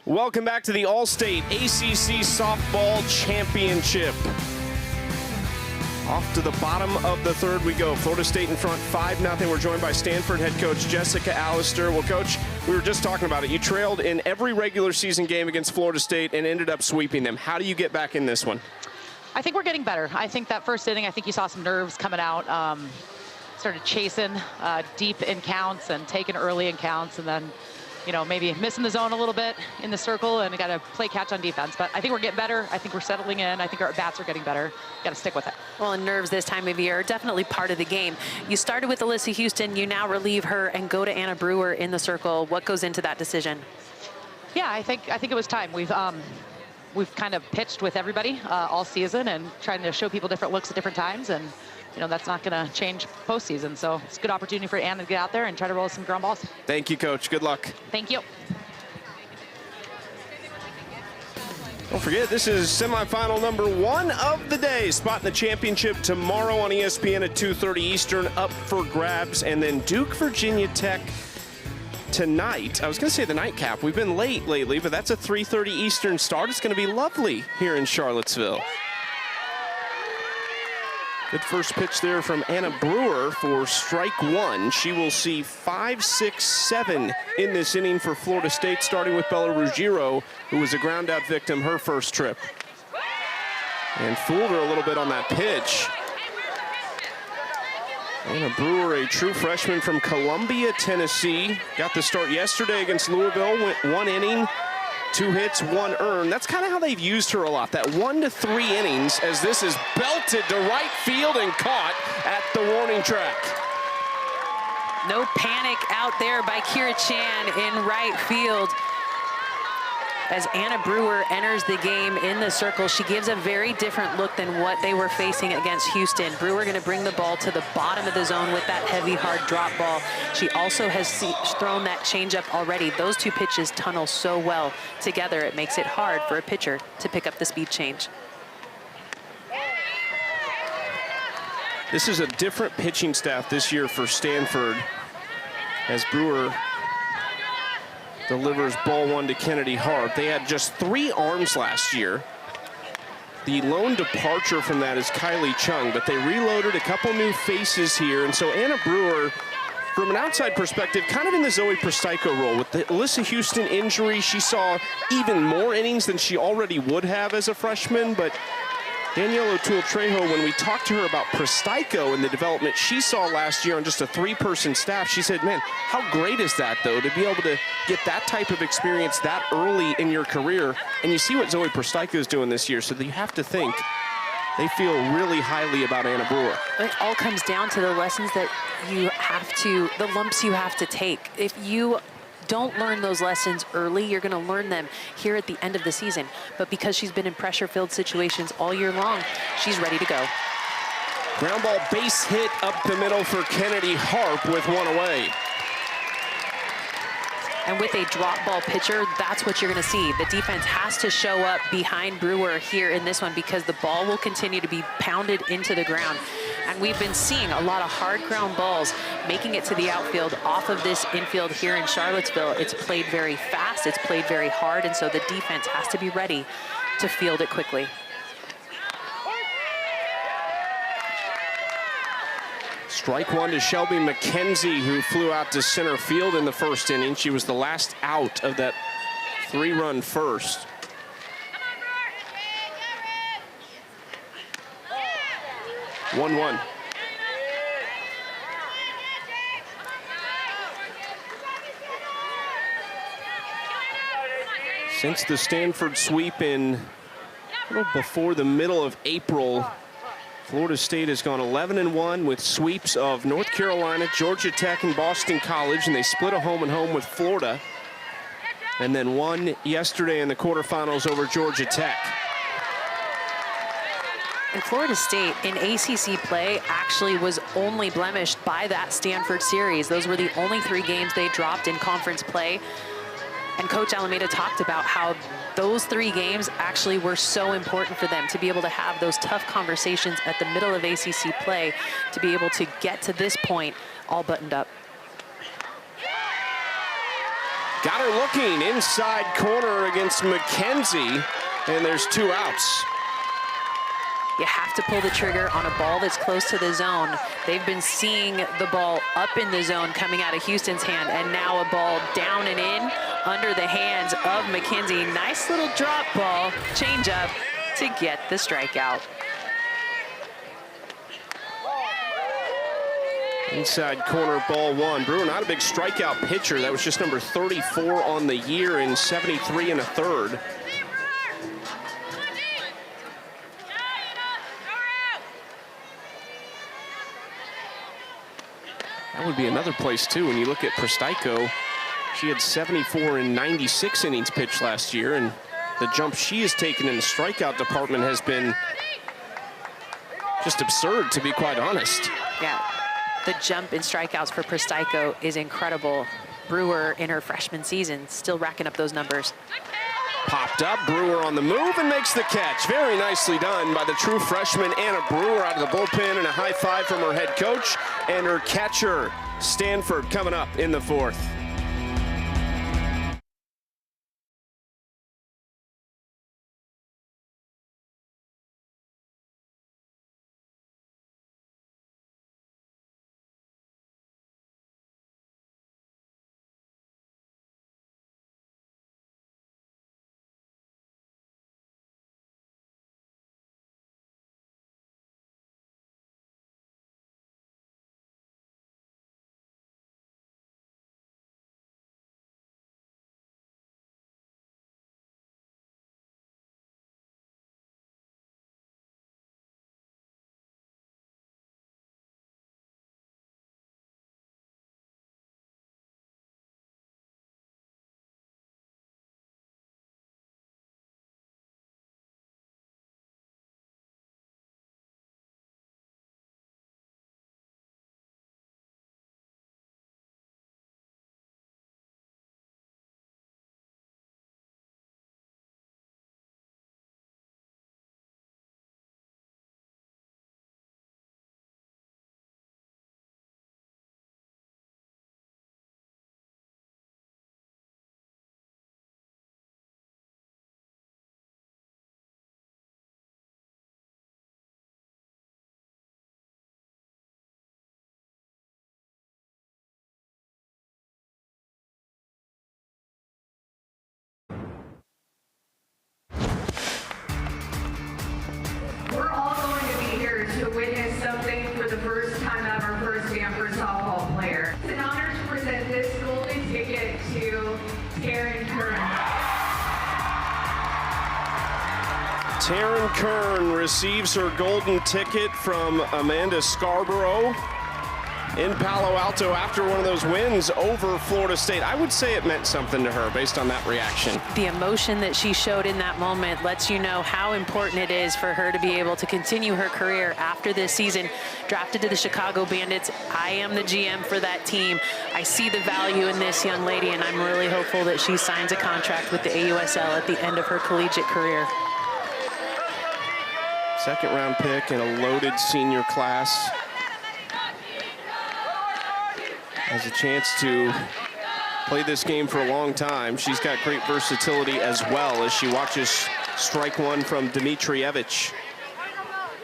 Welcome back to the All-State ACC Softball Championship. Off to the bottom of the third we go. Florida State in front 5-0. We're joined by Stanford head coach Jessica Allister. Well, Coach, we were just talking about it. You trailed in every regular season game against Florida State and ended up sweeping them. How do you get back in this one? I think we're getting better. I think that first inning, I think you saw some nerves coming out. Started chasing deep in counts and taking early in counts, and then maybe missing the zone a little bit in the circle, and got to play catch on defense. But I think we're getting better. I think we're settling in. I think our bats are getting better. Got to stick with it. Well, and nerves this time of year are definitely part of the game. You started with Alyssa Houston. You now relieve her and go to Anna Brewer in the circle. What goes into that decision? Yeah, I think it was time. We've kind of pitched with everybody all season and trying to show people different looks at different times, and that's not going to change postseason. So it's a good opportunity for Anna to get out there and try to roll some ground balls. Thank you, Coach. Good luck. Thank you. Don't forget, this is semifinal number 1 of the day. Spot in the championship tomorrow on ESPN at 2:30 Eastern, up for grabs. And then Duke, Virginia Tech tonight. I was going to say the nightcap. We've been late lately, but that's a 3:30 Eastern start. It's going to be lovely here in Charlottesville. Good first pitch there from Anna Brewer for strike 1. She will see 5, 6, 7 in this inning for Florida State, starting with Bella Ruggiero, who was a ground out victim her first trip. And fooled her a little bit on that pitch. Anna Brewer, a true freshman from Columbia, Tennessee. Got the start yesterday against Louisville, went 1 inning. 2 hits, 1 earned. That's kind of how they've used her a lot, that 1 to 3 innings, as this is belted to right field and caught at the warning track. No panic out there by Kira Chan in right field. As Anna Brewer enters the game in the circle, she gives a very different look than what they were facing against Houston. Brewer going to bring the ball to the bottom of the zone with that heavy, hard drop ball. She also has thrown that changeup already. Those two pitches tunnel so well together, it makes it hard for a pitcher to pick up the speed change. This is a different pitching staff this year for Stanford, as Brewer delivers ball one to Kennedy Hart. They had just 3 arms last year. The lone departure from that is Kylie Chung, but they reloaded a couple new faces here. And so Anna Brewer, from an outside perspective, kind of in the Zoe Prostaico role. With the Alyssa Houston injury, she saw even more innings than she already would have as a freshman. But Danielle O'Toole-Trejo, when we talked to her about Prostaico and the development she saw last year on just a 3-person staff, she said, man, how great is that, though, to be able to get that type of experience that early in your career. And you see what Zoe Prostaico is doing this year, so you have to think they feel really highly about Anna Brewer. It all comes down to the lessons that you have to, the lumps you have to take. If you don't learn those lessons early, you're going to learn them here at the end of the season. But because she's been in pressure-filled situations all year long, she's ready to go. Ground ball base hit up the middle for Kennedy Hart with 1 away. And with a drop ball pitcher, that's what you're going to see. The defense has to show up behind Brewer here in this one because the ball will continue to be pounded into the ground. And we've been seeing a lot of hard ground balls making it to the outfield off of this infield here in Charlottesville. It's played very fast, it's played very hard, and so the defense has to be ready to field it quickly. Strike one to Shelby McKenzie, who flew out to center field in the first inning. She was the last out of that 3-run first. One. Since the Stanford sweep in a little before the middle of April, Florida State has gone 11-1 with sweeps of North Carolina, Georgia Tech, and Boston College, and they split a home-and-home with Florida, and then won yesterday in the quarterfinals over Georgia Tech. And Florida State in ACC play actually was only blemished by that Stanford series. Those were the only 3 games they dropped in conference play. And Coach Alameda talked about how those 3 games actually were so important for them to be able to have those tough conversations at the middle of ACC play, to be able to get to this point all buttoned up. Got her looking inside corner against McKenzie, and there's 2 outs. You have to pull the trigger on a ball that's close to the zone. They've been seeing the ball up in the zone coming out of Houston's hand, and now a ball down and in under the hands of McKenzie. Nice little drop ball, change up to get the strikeout. Inside corner, ball 1. Brewer, not a big strikeout pitcher. That was just number 34 on the year in 73 1/3. That would be another place, too, when you look at Prostaico. She had 74 in 96 innings pitched last year, and the jump she has taken in the strikeout department has been just absurd, to be quite honest. Yeah, the jump in strikeouts for Prostaico is incredible. Brewer in her freshman season still racking up those numbers. Popped up, Brewer on the move and makes the catch. Very nicely done by the true freshman Anna Brewer out of the bullpen, and a high five from her head coach and her catcher. Stanford coming up in the 4th. blessing for the first time ever for a Stanford softball player. It's an honor to present this golden ticket to Taryn Kern. Taryn Kern receives her golden ticket from Amanda Scarborough in Palo Alto after one of those wins over Florida State. I would say it meant something to her based on that reaction. The emotion that she showed in that moment lets you know how important it is for her to be able to continue her career after this season. Drafted to the Chicago Bandits. I am the GM for that team. I see the value in this young lady, and I'm really hopeful that she signs a contract with the AUSL at the end of her collegiate career. Second round pick in a loaded senior class. Has a chance to play this game for a long time. She's got great versatility as well as she watches strike one from Dmitrievich.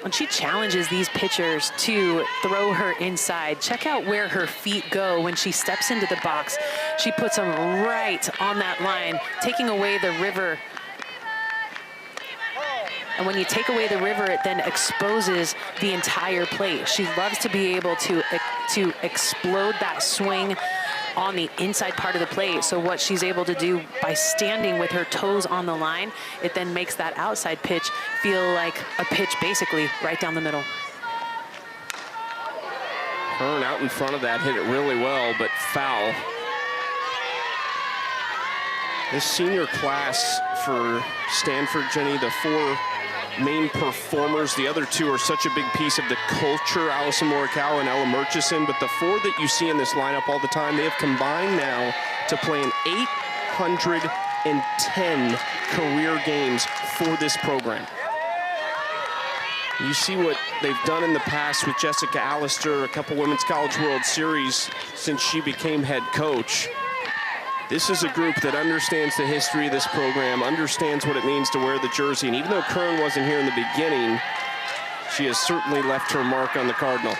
When she challenges these pitchers to throw her inside, check out where her feet go when she steps into the box. She puts them right on that line, taking away the river. And when you take away the river, it then exposes the entire plate. She loves to be able to explode that swing on the inside part of the plate. So what she's able to do by standing with her toes on the line, it then makes that outside pitch feel like a pitch basically right down the middle. Kern out in front of that, hit it really well, but foul. This senior class for Stanford, Jenny, the four main performers. The other two are such a big piece of the culture, Allison Morikawa and Ella Murchison, but the four that you see in this lineup all the time, they have combined now to play in 810 career games for this program. You see what they've done in the past with Jessica Allister, a couple Women's College World Series since she became head coach. This is a group that understands the history of this program, understands what it means to wear the jersey, and even though Kern wasn't here in the beginning, she has certainly left her mark on the Cardinal.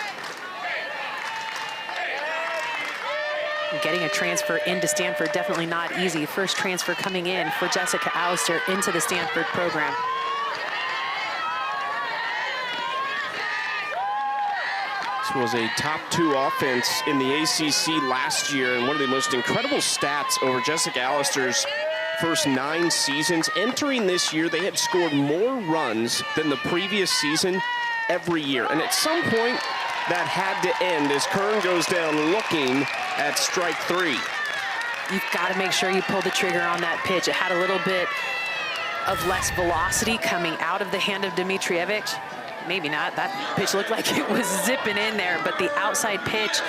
Getting a transfer into Stanford, definitely not easy. First transfer coming in for Jessica Allister into the Stanford program. This was a top 2 offense in the ACC last year, and one of the most incredible stats over Jessica Allister's first 9 seasons. Entering this year, they had scored more runs than the previous season every year. And at some point, that had to end as Kern goes down looking at strike 3. You've got to make sure you pull the trigger on that pitch. It had a little bit of less velocity coming out of the hand of Dmitrievich. Maybe not. That pitch looked like it was zipping in there, but the outside pitch,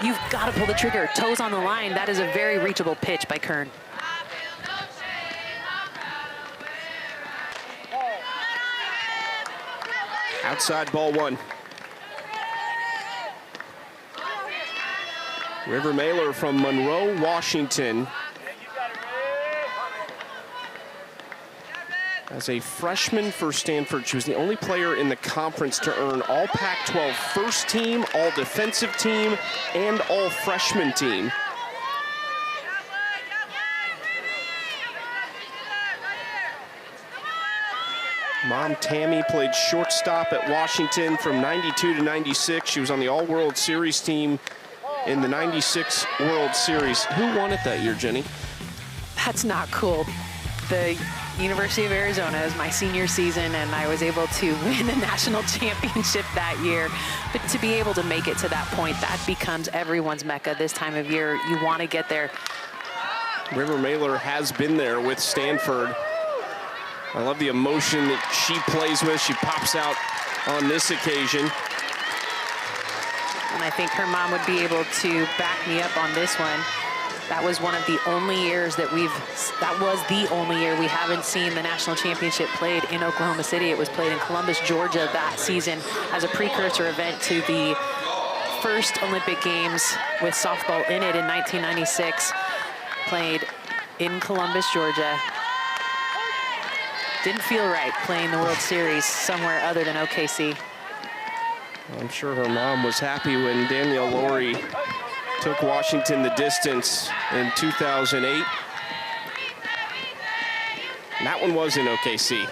you've got to pull the trigger. Toes on the line. That is a very reachable pitch by Kern. Outside ball 1. River Mailer from Monroe, Washington. As a freshman for Stanford, she was the only player in the conference to earn all Pac-12 first team, all defensive team, and all freshman team. Mom Tammy played shortstop at Washington from 92 to 96. She was on the All-World Series team in the 96 World Series. Who won it that year, Jenny? That's not cool. The University of Arizona is my senior season, and I was able to win a national championship that year. But to be able to make it to that point, that becomes everyone's mecca this time of year. You want to get there. River Mailer has been there with Stanford. I love the emotion that she plays with. She pops out on this occasion. And I think her mom would be able to back me up on this one. That was one of the only years that we haven't seen the national championship played in Oklahoma City. It was played in Columbus, Georgia that season as a precursor event to the first Olympic Games with softball in it in 1996. Played in Columbus, Georgia. Didn't feel right playing the World Series somewhere other than OKC. I'm sure her mom was happy when Danielle Laurie took Washington the distance in 2008. And that one was in OKC.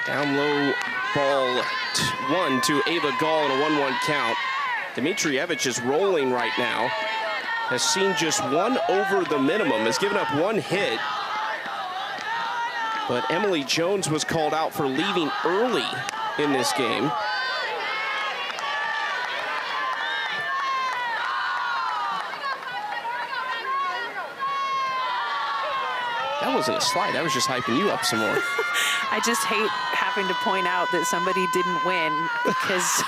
Down low ball left one to Ava Gall in a 1-1 count. Dmitrievich is rolling right now. Has seen just one over the minimum, has given up one hit. But Emily Jones was called out for leaving early in this game. That wasn't a slide, I was just hyping you up some more. I just hate having to point out that somebody didn't win because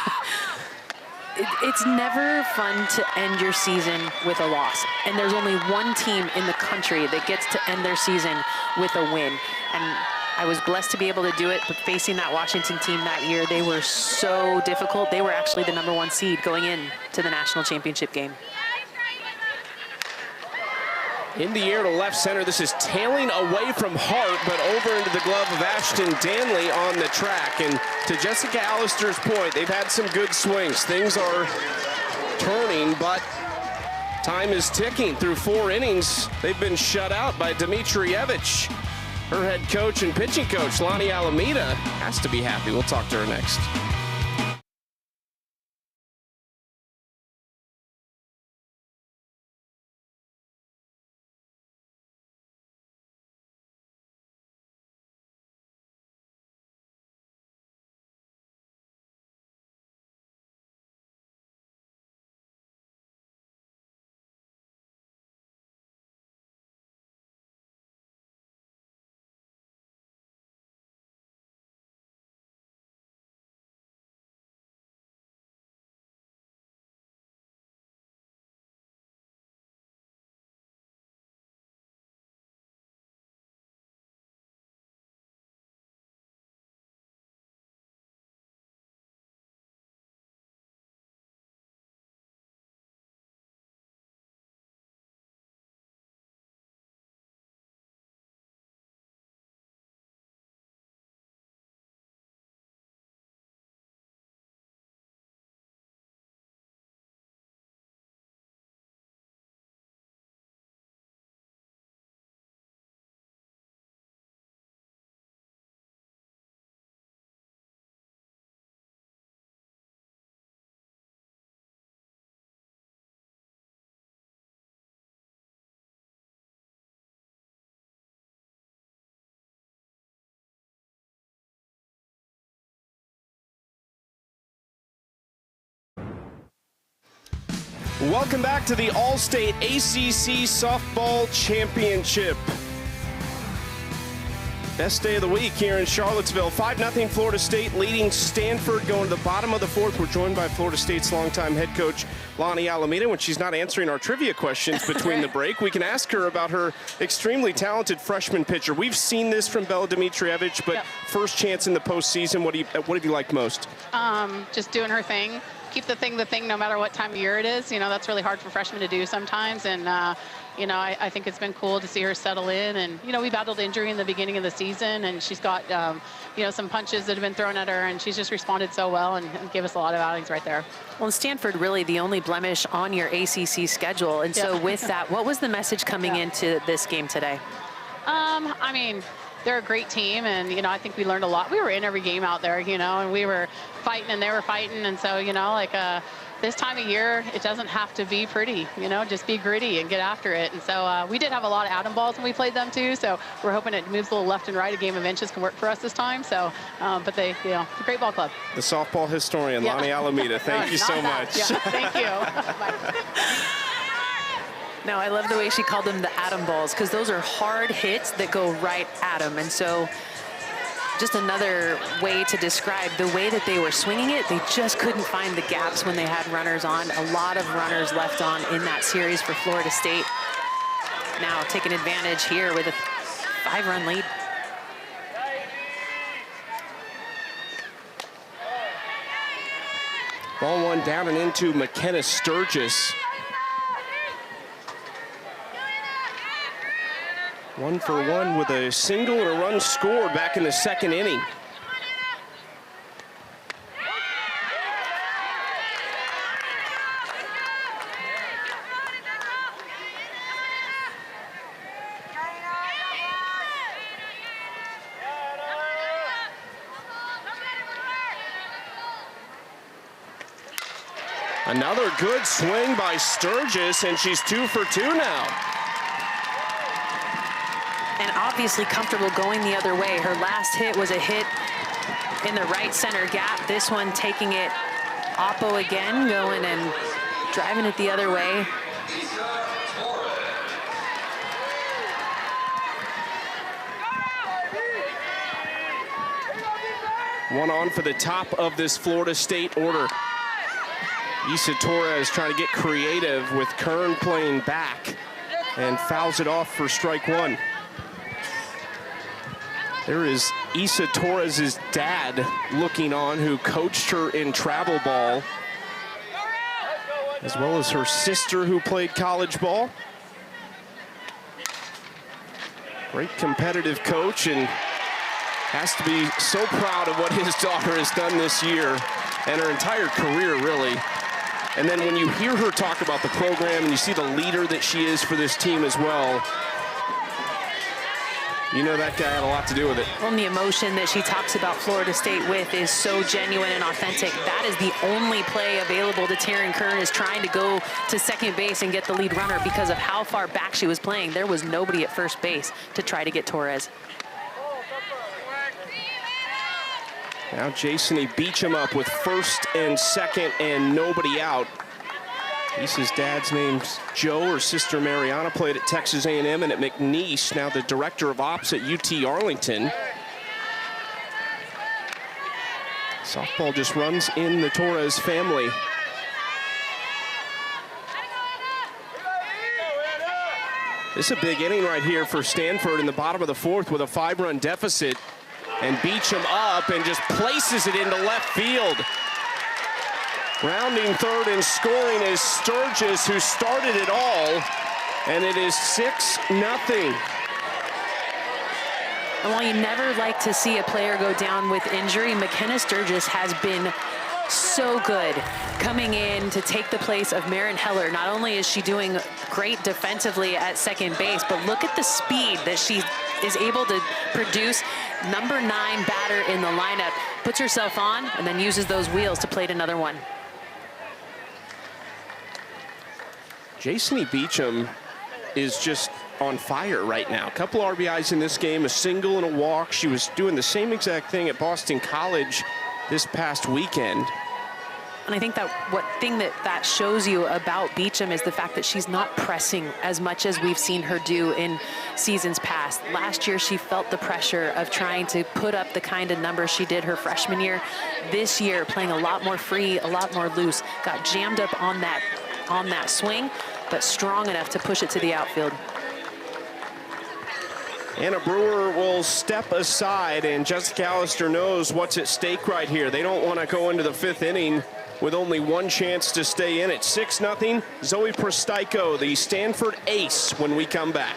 it's never fun to end your season with a loss. And there's only one team in the country that gets to end their season with a win. And I was blessed to be able to do it, but facing that Washington team that year, they were so difficult. They were actually the #1 seed going into the national championship game. In the air to left center, this is tailing away from Hart, but over into the glove of Ashton Danley on the track. And to Jessica Allister's point, they've had some good swings. Things are turning, but time is ticking. Through 4 innings, they've been shut out by Dmitrievich. Her head coach and pitching coach, Lonnie Alameda, has to be happy. We'll talk to her next. Welcome back to the All-State ACC Softball Championship. Best day of the week here in Charlottesville. 5-0 Florida State leading Stanford going to the bottom of the 4th. We're joined by Florida State's longtime head coach, Lonnie Alameda. When she's not answering our trivia questions between the break, we can ask her about her extremely talented freshman pitcher. We've seen this from Bella Dmitrievich, but first chance in the postseason, what have you liked most? Just doing her thing. Keep the thing no matter what time of year it is. You know, that's really hard for freshmen to do sometimes. And, you know, I think it's been cool to see her settle in. And, you know, we battled injury in the beginning of the season, and she's got, you know, some punches that have been thrown at her, and she's just responded so well and gave us a lot of outings right there. Well, Stanford really the only blemish on your ACC schedule. And so with that, what was the message coming into this game today? I mean, they're a great team, and, you know, I think we learned a lot. We were in every game out there, you know, and we were fighting and they were fighting. And so, you know, like this time of year, it doesn't have to be pretty, you know, just be gritty and get after it. And so we did have a lot of atom balls when we played them too. So we're hoping it moves a little left and right. A game of inches can work for us this time. So, but they, you know, it's a great ball club. The softball historian, Lonnie Alameda. Thank you so much. Yeah, thank you. Bye. No, I love the way she called them the atom balls, because those are hard hits that go right at them. And so just another way to describe the way that they were swinging it. They just couldn't find the gaps when they had runners on. A lot of runners left on in that series for Florida State. Now taking advantage here with a 5-run lead. Ball one down and into McKenna Sturgis. 1 for 1 with a single and a run scored back in the 2nd inning. Another good swing by Sturgis, and she's 2 for 2 now. And obviously comfortable going the other way. Her last hit was a hit in the right center gap. This one taking it oppo again, going and driving it the other way. One on for the top of this Florida State order. Isa Torres trying to get creative with Kern playing back and fouls it off for strike one. There is Isa Torres' dad looking on, who coached her in travel ball, as well as her sister who played college ball. Great competitive coach, and has to be so proud of what his daughter has done this year and her entire career, really. And then when you hear her talk about the program and you see the leader that she is for this team as well, you know that guy had a lot to do with it. Well, and the emotion that she talks about Florida State with is so genuine and authentic. That is the only play available to Taryn Kern, is trying to go to second base and get the lead runner because of how far back she was playing. There was nobody at first base to try to get Torres. Now Jason Beecham up with first and second and nobody out. Isa's dad's name's Joe. Her sister Mariana played at Texas A&M and at McNeese, now the director of ops at UT Arlington. Softball just runs in the Torres family. This is a big inning right here for Stanford in the bottom of the fourth with a 5-run deficit. And Beecham up and just places it into left field. Rounding third and scoring is Sturgis, who started it all, and it is 6-0. And while you never like to see a player go down with injury, McKenna Sturgis has been so good coming in to take the place of Marin Heller. Not only is she doing great defensively at second base, but look at the speed that she is able to produce. Number 9 batter in the lineup, puts herself on and then uses those wheels to plate another one. Jason Beecham is just on fire right now. A couple RBIs in this game, a single and a walk. She was doing the same exact thing at Boston College this past weekend. And I think that that shows you about Beecham is the fact that she's not pressing as much as we've seen her do in seasons past. Last year, she felt the pressure of trying to put up the kind of numbers she did her freshman year. This year, playing a lot more free, a lot more loose. Got jammed up on that swing, but strong enough to push it to the outfield. Anna Brewer will step aside, and Jessica Allister knows what's at stake right here. They don't want to go into the 5th inning with only one chance to stay in it. 6-0, Zoe Prostyko, the Stanford ace, when we come back.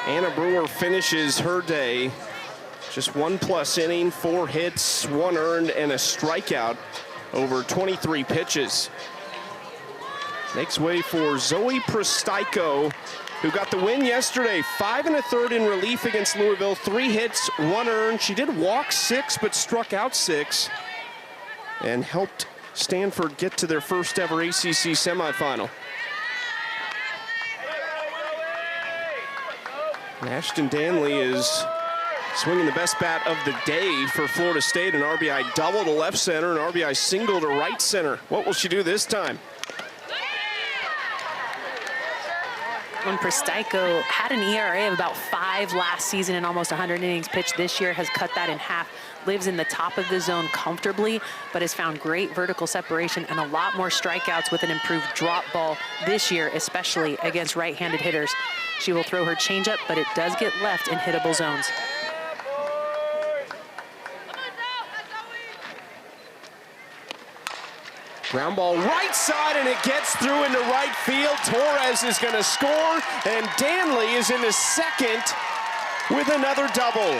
Anna Brewer finishes her day. Just 1+ inning, 4 hits, 1 earned, and a strikeout over 23 pitches. Makes way for Zoe Prostyko, who got the win yesterday. 5 1/3 in relief against Louisville, 3 hits, 1 earned. She did walk 6, but struck out 6, and helped Stanford get to their first ever ACC semifinal. Ashton Danley is Swinging the best bat of the day for Florida State, an RBI double to left center, an RBI single to right center. What will she do this time? When Pristaico had an ERA of about 5 last season and almost 100 innings pitched this year, has cut that in half, lives in the top of the zone comfortably, but has found great vertical separation and a lot more strikeouts with an improved drop ball this year, especially against right-handed hitters. She will throw her changeup, but it does get left in hittable zones. Ground ball right side, and it gets through into right field. Torres is going to score, and Danley is into second with another double.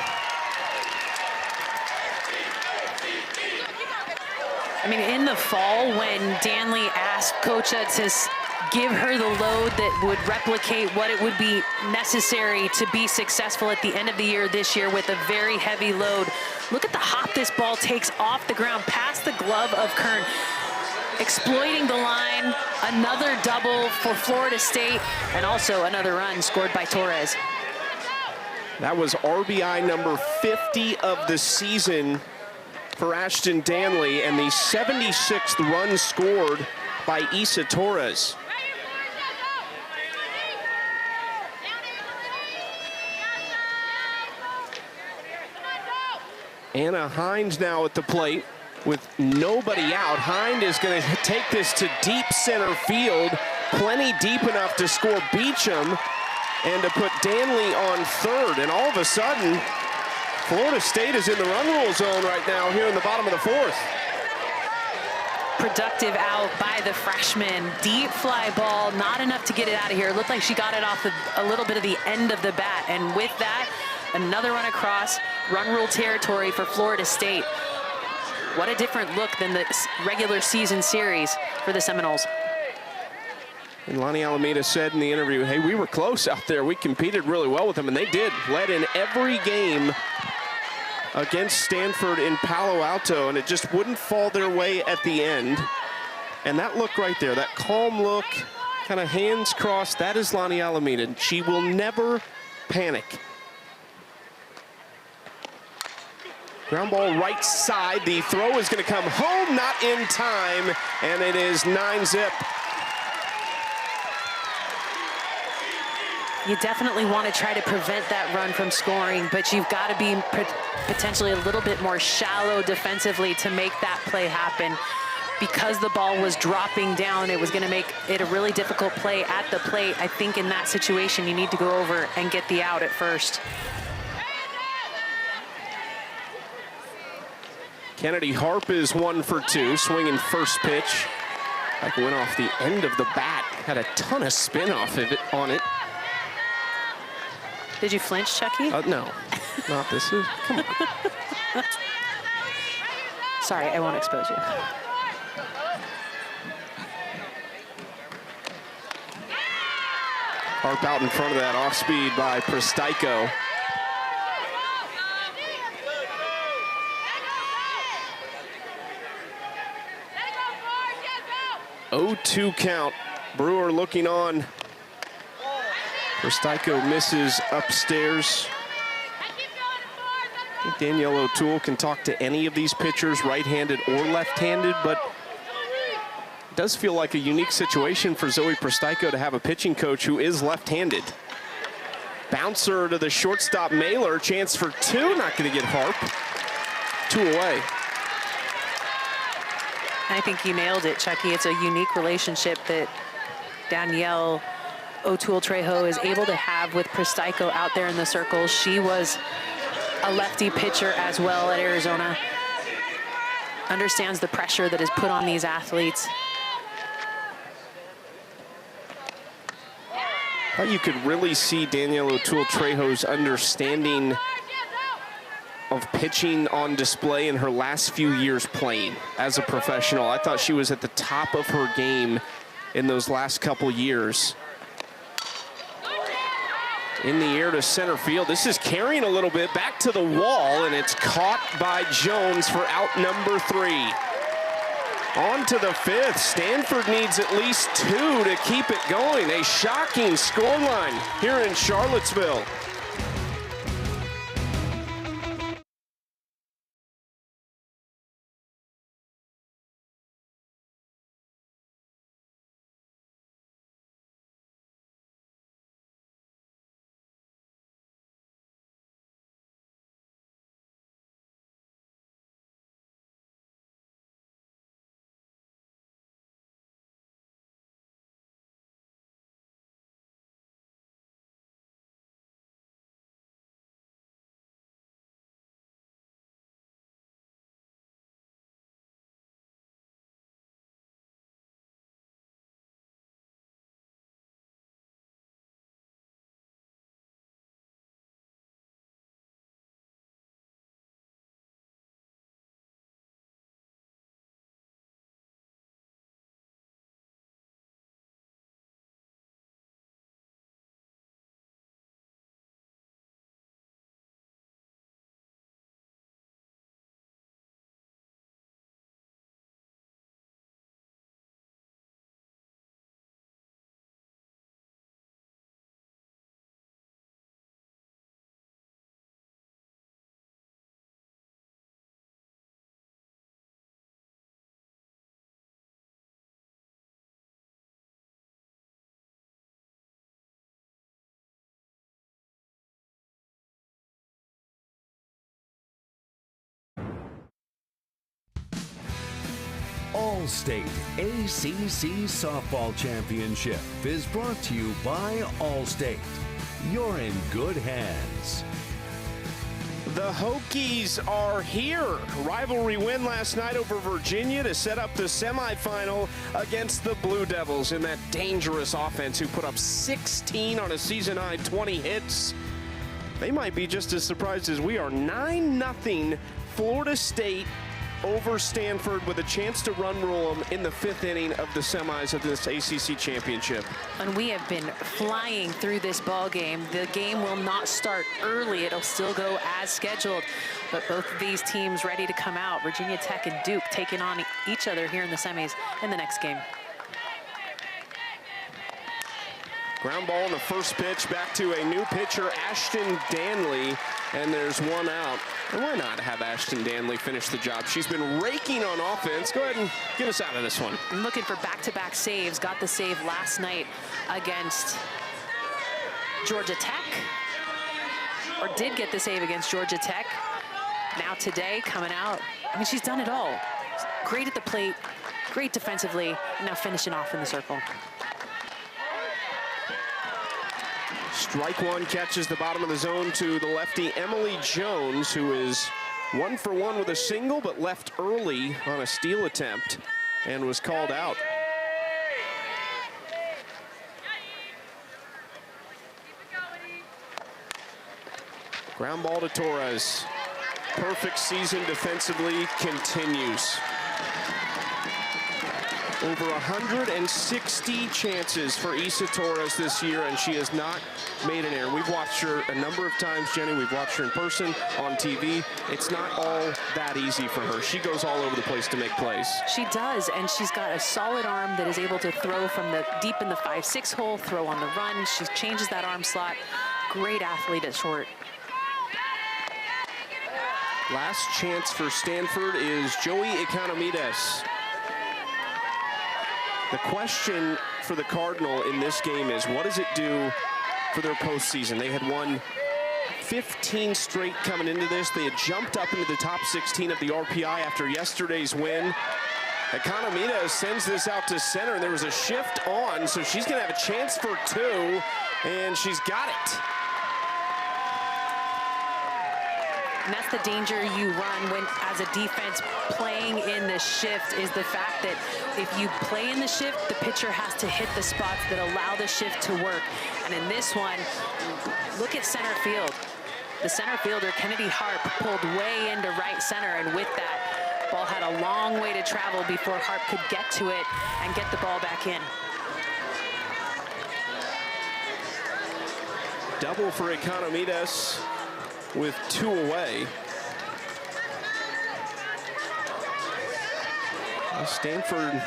I mean, in the fall, when Danley asked Kocha to give her the load that would replicate what it would be necessary to be successful at the end of the year this year with a very heavy load, look at the hop this ball takes off the ground past the glove of Kern. Exploiting the line, another double for Florida State, and also another run scored by Torres. That was RBI number 50 of the season for Ashton Danley, and the 76th run scored by Isa Torres. Anna Hines now at the plate. With nobody out, Hind is going to take this to deep center field, plenty deep enough to score Beecham and to put Danley on third. And all of a sudden, Florida State is in the run rule zone right now here in the bottom of the fourth. Productive out by the freshman. Deep fly ball, not enough to get it out of here. It looked like she got it off a little bit of the end of the bat. And with that, another run across run rule territory for Florida State. What a different look than the regular season series for the Seminoles. And Lonnie Alameda said in the interview, hey, we were close out there. We competed really well with them, and they did. Led in every game against Stanford in Palo Alto, and it just wouldn't fall their way at the end. And that look right there, that calm look, kind of hands crossed, that is Lonnie Alameda. She will never panic. Ground ball right side. The throw is going to come home, not in time, and it is 9-zip. You definitely want to try to prevent that run from scoring, but you've got to be potentially a little bit more shallow defensively to make that play happen. Because the ball was dropping down, it was going to make it a really difficult play at the plate. I think in that situation, you need to go over and get the out at first. Kennedy Harp is 1 for 2, swinging first pitch. Like went off the end of the bat, had a ton of spin off of it on it. Did you flinch, Chucky? No, not this is. Come on. Sorry, I won't expose you. Harp out in front of that off speed by Pristaico. 0-2 count. Brewer looking on. Pristaico misses upstairs. I think Danielle O'Toole can talk to any of these pitchers, right-handed or left-handed, but it does feel like a unique situation for Zoe Pristaico to have a pitching coach who is left-handed. Bouncer to the shortstop, Mailer. Chance for 2, not going to get Harp. 2 away. I think you nailed it, Chucky. It's a unique relationship that Danielle O'Toole-Trejo is able to have with Pristaico out there in the circles. She was a lefty pitcher as well at Arizona. Understands the pressure that is put on these athletes. I thought you could really see Danielle O'Toole-Trejo's understanding of pitching on display in her last few years playing as a professional. I thought she was at the top of her game in those last couple years. In the air to center field. This is carrying a little bit back to the wall, and it's caught by Jones for out number 3. On to the 5th. Stanford needs at least 2 to keep it going. A shocking scoreline here in Charlottesville. All-State ACC Softball Championship is brought to you by All-State. You're in good hands. The Hokies are here. Rivalry win last night over Virginia to set up the semifinal against the Blue Devils in that dangerous offense who put up 16 on a season-high 20 hits. They might be just as surprised as we are. 9-0 Florida State over Stanford with a chance to run rule them in the 5th inning of the semis of this ACC championship. And we have been flying through this ball game. The game will not start early. It'll still go as scheduled. But both of these teams ready to come out. Virginia Tech and Duke taking on each other here in the semis in the next game. Ground ball in the first pitch, back to a new pitcher, Ashton Danley, and there's one out. And why not have Ashton Danley finish the job? She's been raking on offense. Go ahead and get us out of this one. I'm looking for back-to-back saves. Got the save last night against Georgia Tech, or did get the save against Georgia Tech. Now today, coming out. I mean, she's done it all. Great at the plate, great defensively, and now finishing off in the circle. Strike one, catches the bottom of the zone to the lefty Emily Jones, who is 1 for 1 with a single, but left early on a steal attempt and was called out. Ground ball to Torres. Perfect season defensively continues. Over 160 chances for Issa Torres this year, and she has not made an error. We've watched her a number of times, Jenny. We've watched her in person, on TV. It's not all that easy for her. She goes all over the place to make plays. She does, and she's got a solid arm that is able to throw from the deep in the 5-6 hole, throw on the run. She changes that arm slot. Great athlete at short. Last chance for Stanford is Joey Economides. The question for the Cardinal in this game is, what does it do for their postseason? They had won 15 straight coming into this. They had jumped up into the top 16 of the RPI after yesterday's win. Economides sends this out to center, and there was a shift on, so she's going to have a chance for 2, and she's got it. And that's the danger you run when, as a defense, playing in the shift is the fact that if you play in the shift, the pitcher has to hit the spots that allow the shift to work. And in this one, look at center field. The center fielder, Kennedy Harp, pulled way into right center, and with that, ball had a long way to travel before Harp could get to it and get the ball back in. Double for Economides with 2 away. Stanford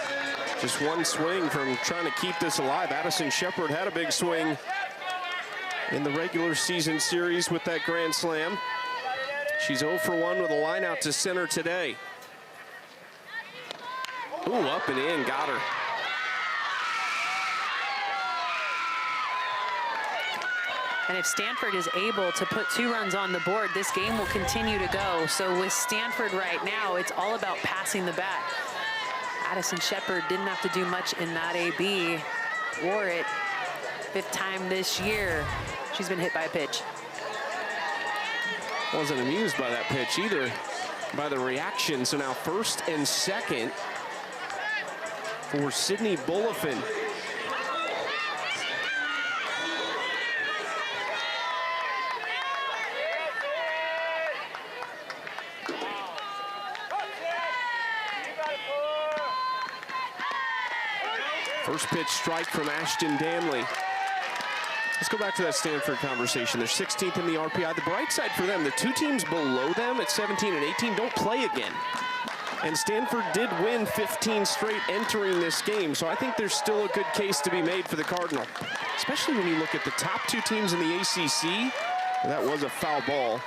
just one swing from trying to keep this alive. Addison Shepard had a big swing in the regular season series with that grand slam. She's 0 for 1 with a line out to center today. Ooh, up and in, got her. And if Stanford is able to put 2 runs on the board, this game will continue to go. So with Stanford right now, it's all about passing the bat. Addison Shepard didn't have to do much in that AB. Wore it 5th time this year. She's been hit by a pitch. Wasn't amused by that pitch either, by the reaction. So now 1st and 2nd for Sydney Bullifin. First pitch strike from Ashton Danley. Let's go back to that Stanford conversation. They're 16th in the RPI. The bright side for them, the 2 teams below them at 17 and 18 don't play again. And Stanford did win 15 straight entering this game, so I think there's still a good case to be made for the Cardinal, especially when you look at the top 2 teams in the ACC. That was a foul ball.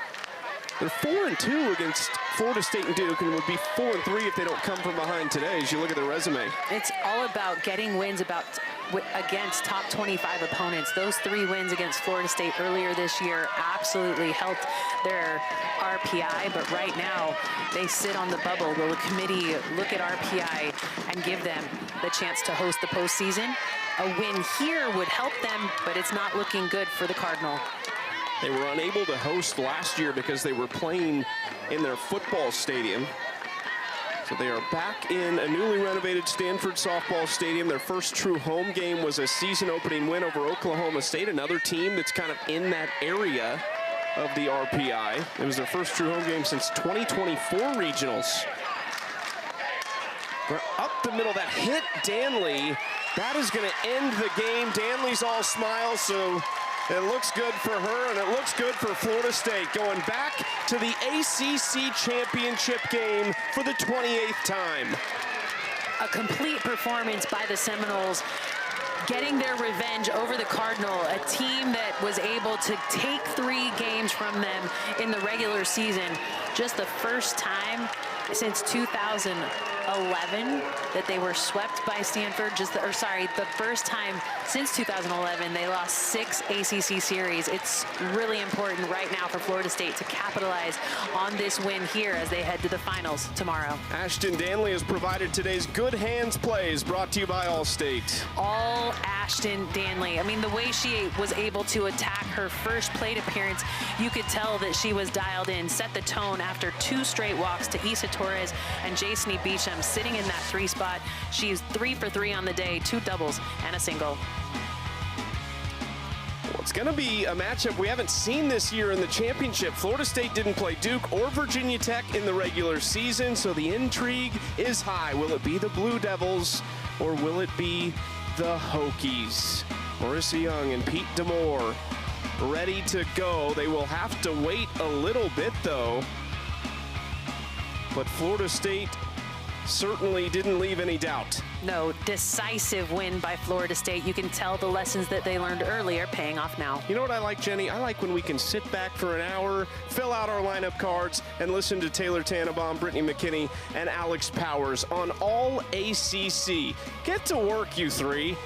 They're 4-2 against Florida State and Duke, and would be 4-3 if they don't come from behind today, as you look at their resume. It's all about getting wins against top 25 opponents. Those 3 wins against Florida State earlier this year absolutely helped their RPI, but right now they sit on the bubble. Will the committee look at RPI and give them the chance to host the postseason? A win here would help them, but it's not looking good for the Cardinal. They were unable to host last year because they were playing in their football stadium. So they are back in a newly renovated Stanford softball stadium. Their first true home game was a season opening win over Oklahoma State, another team that's kind of in that area of the RPI. It was their first true home game since 2024 regionals. They're up the middle, that hit Danley. That is going to end the game. Danley's all smiles, so it looks good for her, and it looks good for Florida State, going back to the ACC championship game for the 28th time. A complete performance by the Seminoles, getting their revenge over the Cardinal, a team that was able to take 3 games from them in the regular season. Just the first time since 2011 that they were swept by Stanford. The first time since 2011 they lost 6 ACC series. It's really important right now for Florida State to capitalize on this win here as they head to the finals tomorrow. Ashton Danley has provided today's Good Hands plays, brought to you by Allstate. All Ashton Danley. I mean, the way she was able to attack her first plate appearance, you could tell that she was dialed in, set the tone after 2 straight walks to Issa Torres and Jason Beecham sitting in that 3 spot. She's 3 for 3 on the day, 2 doubles and a single. Well, it's going to be a matchup we haven't seen this year in the championship. Florida State didn't play Duke or Virginia Tech in the regular season, so the intrigue is high. Will it be the Blue Devils or will it be the Hokies? Marissa Young and Pete Demore ready to go. They will have to wait a little bit, though. But Florida State certainly didn't leave any doubt. No, decisive win by Florida State. You can tell the lessons that they learned earlier paying off now. You know what I like, Jenny? I like when we can sit back for an hour, fill out our lineup cards, and listen to Taylor Tannenbaum, Brittany McKinney, and Alex Powers on All ACC. Get to work, you 3.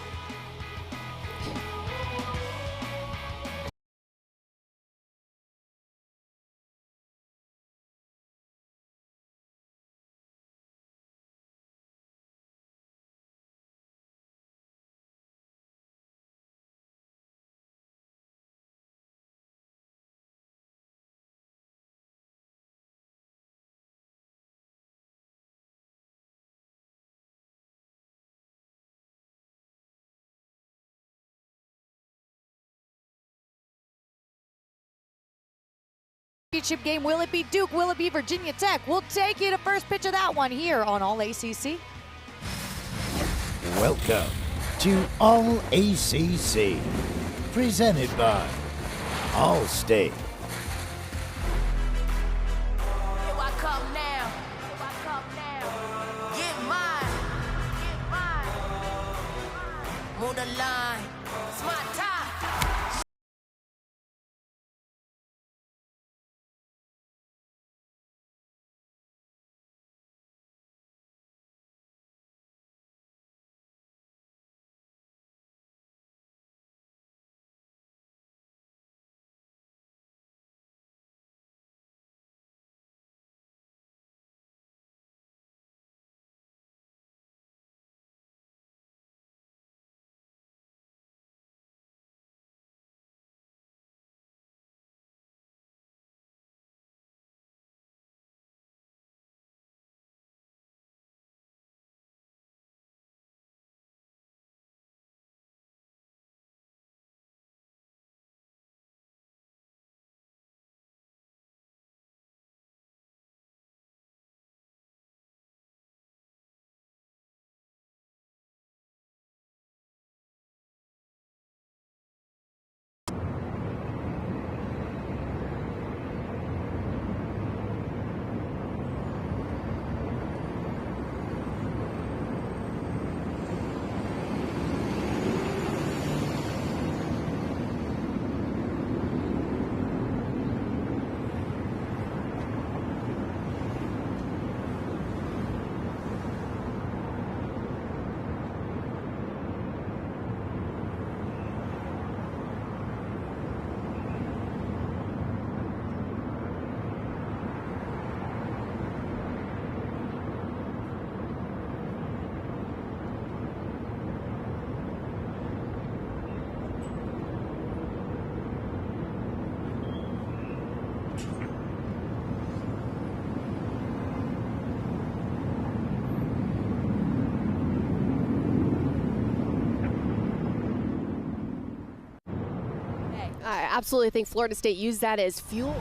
Championship game. Will it be Duke? Will it be Virginia Tech? We'll take you to first pitch of that one here on All ACC. Welcome to All ACC, presented by Allstate. Here I come now. Get mine. On the line. It's my time. I absolutely think Florida State used that as fuel.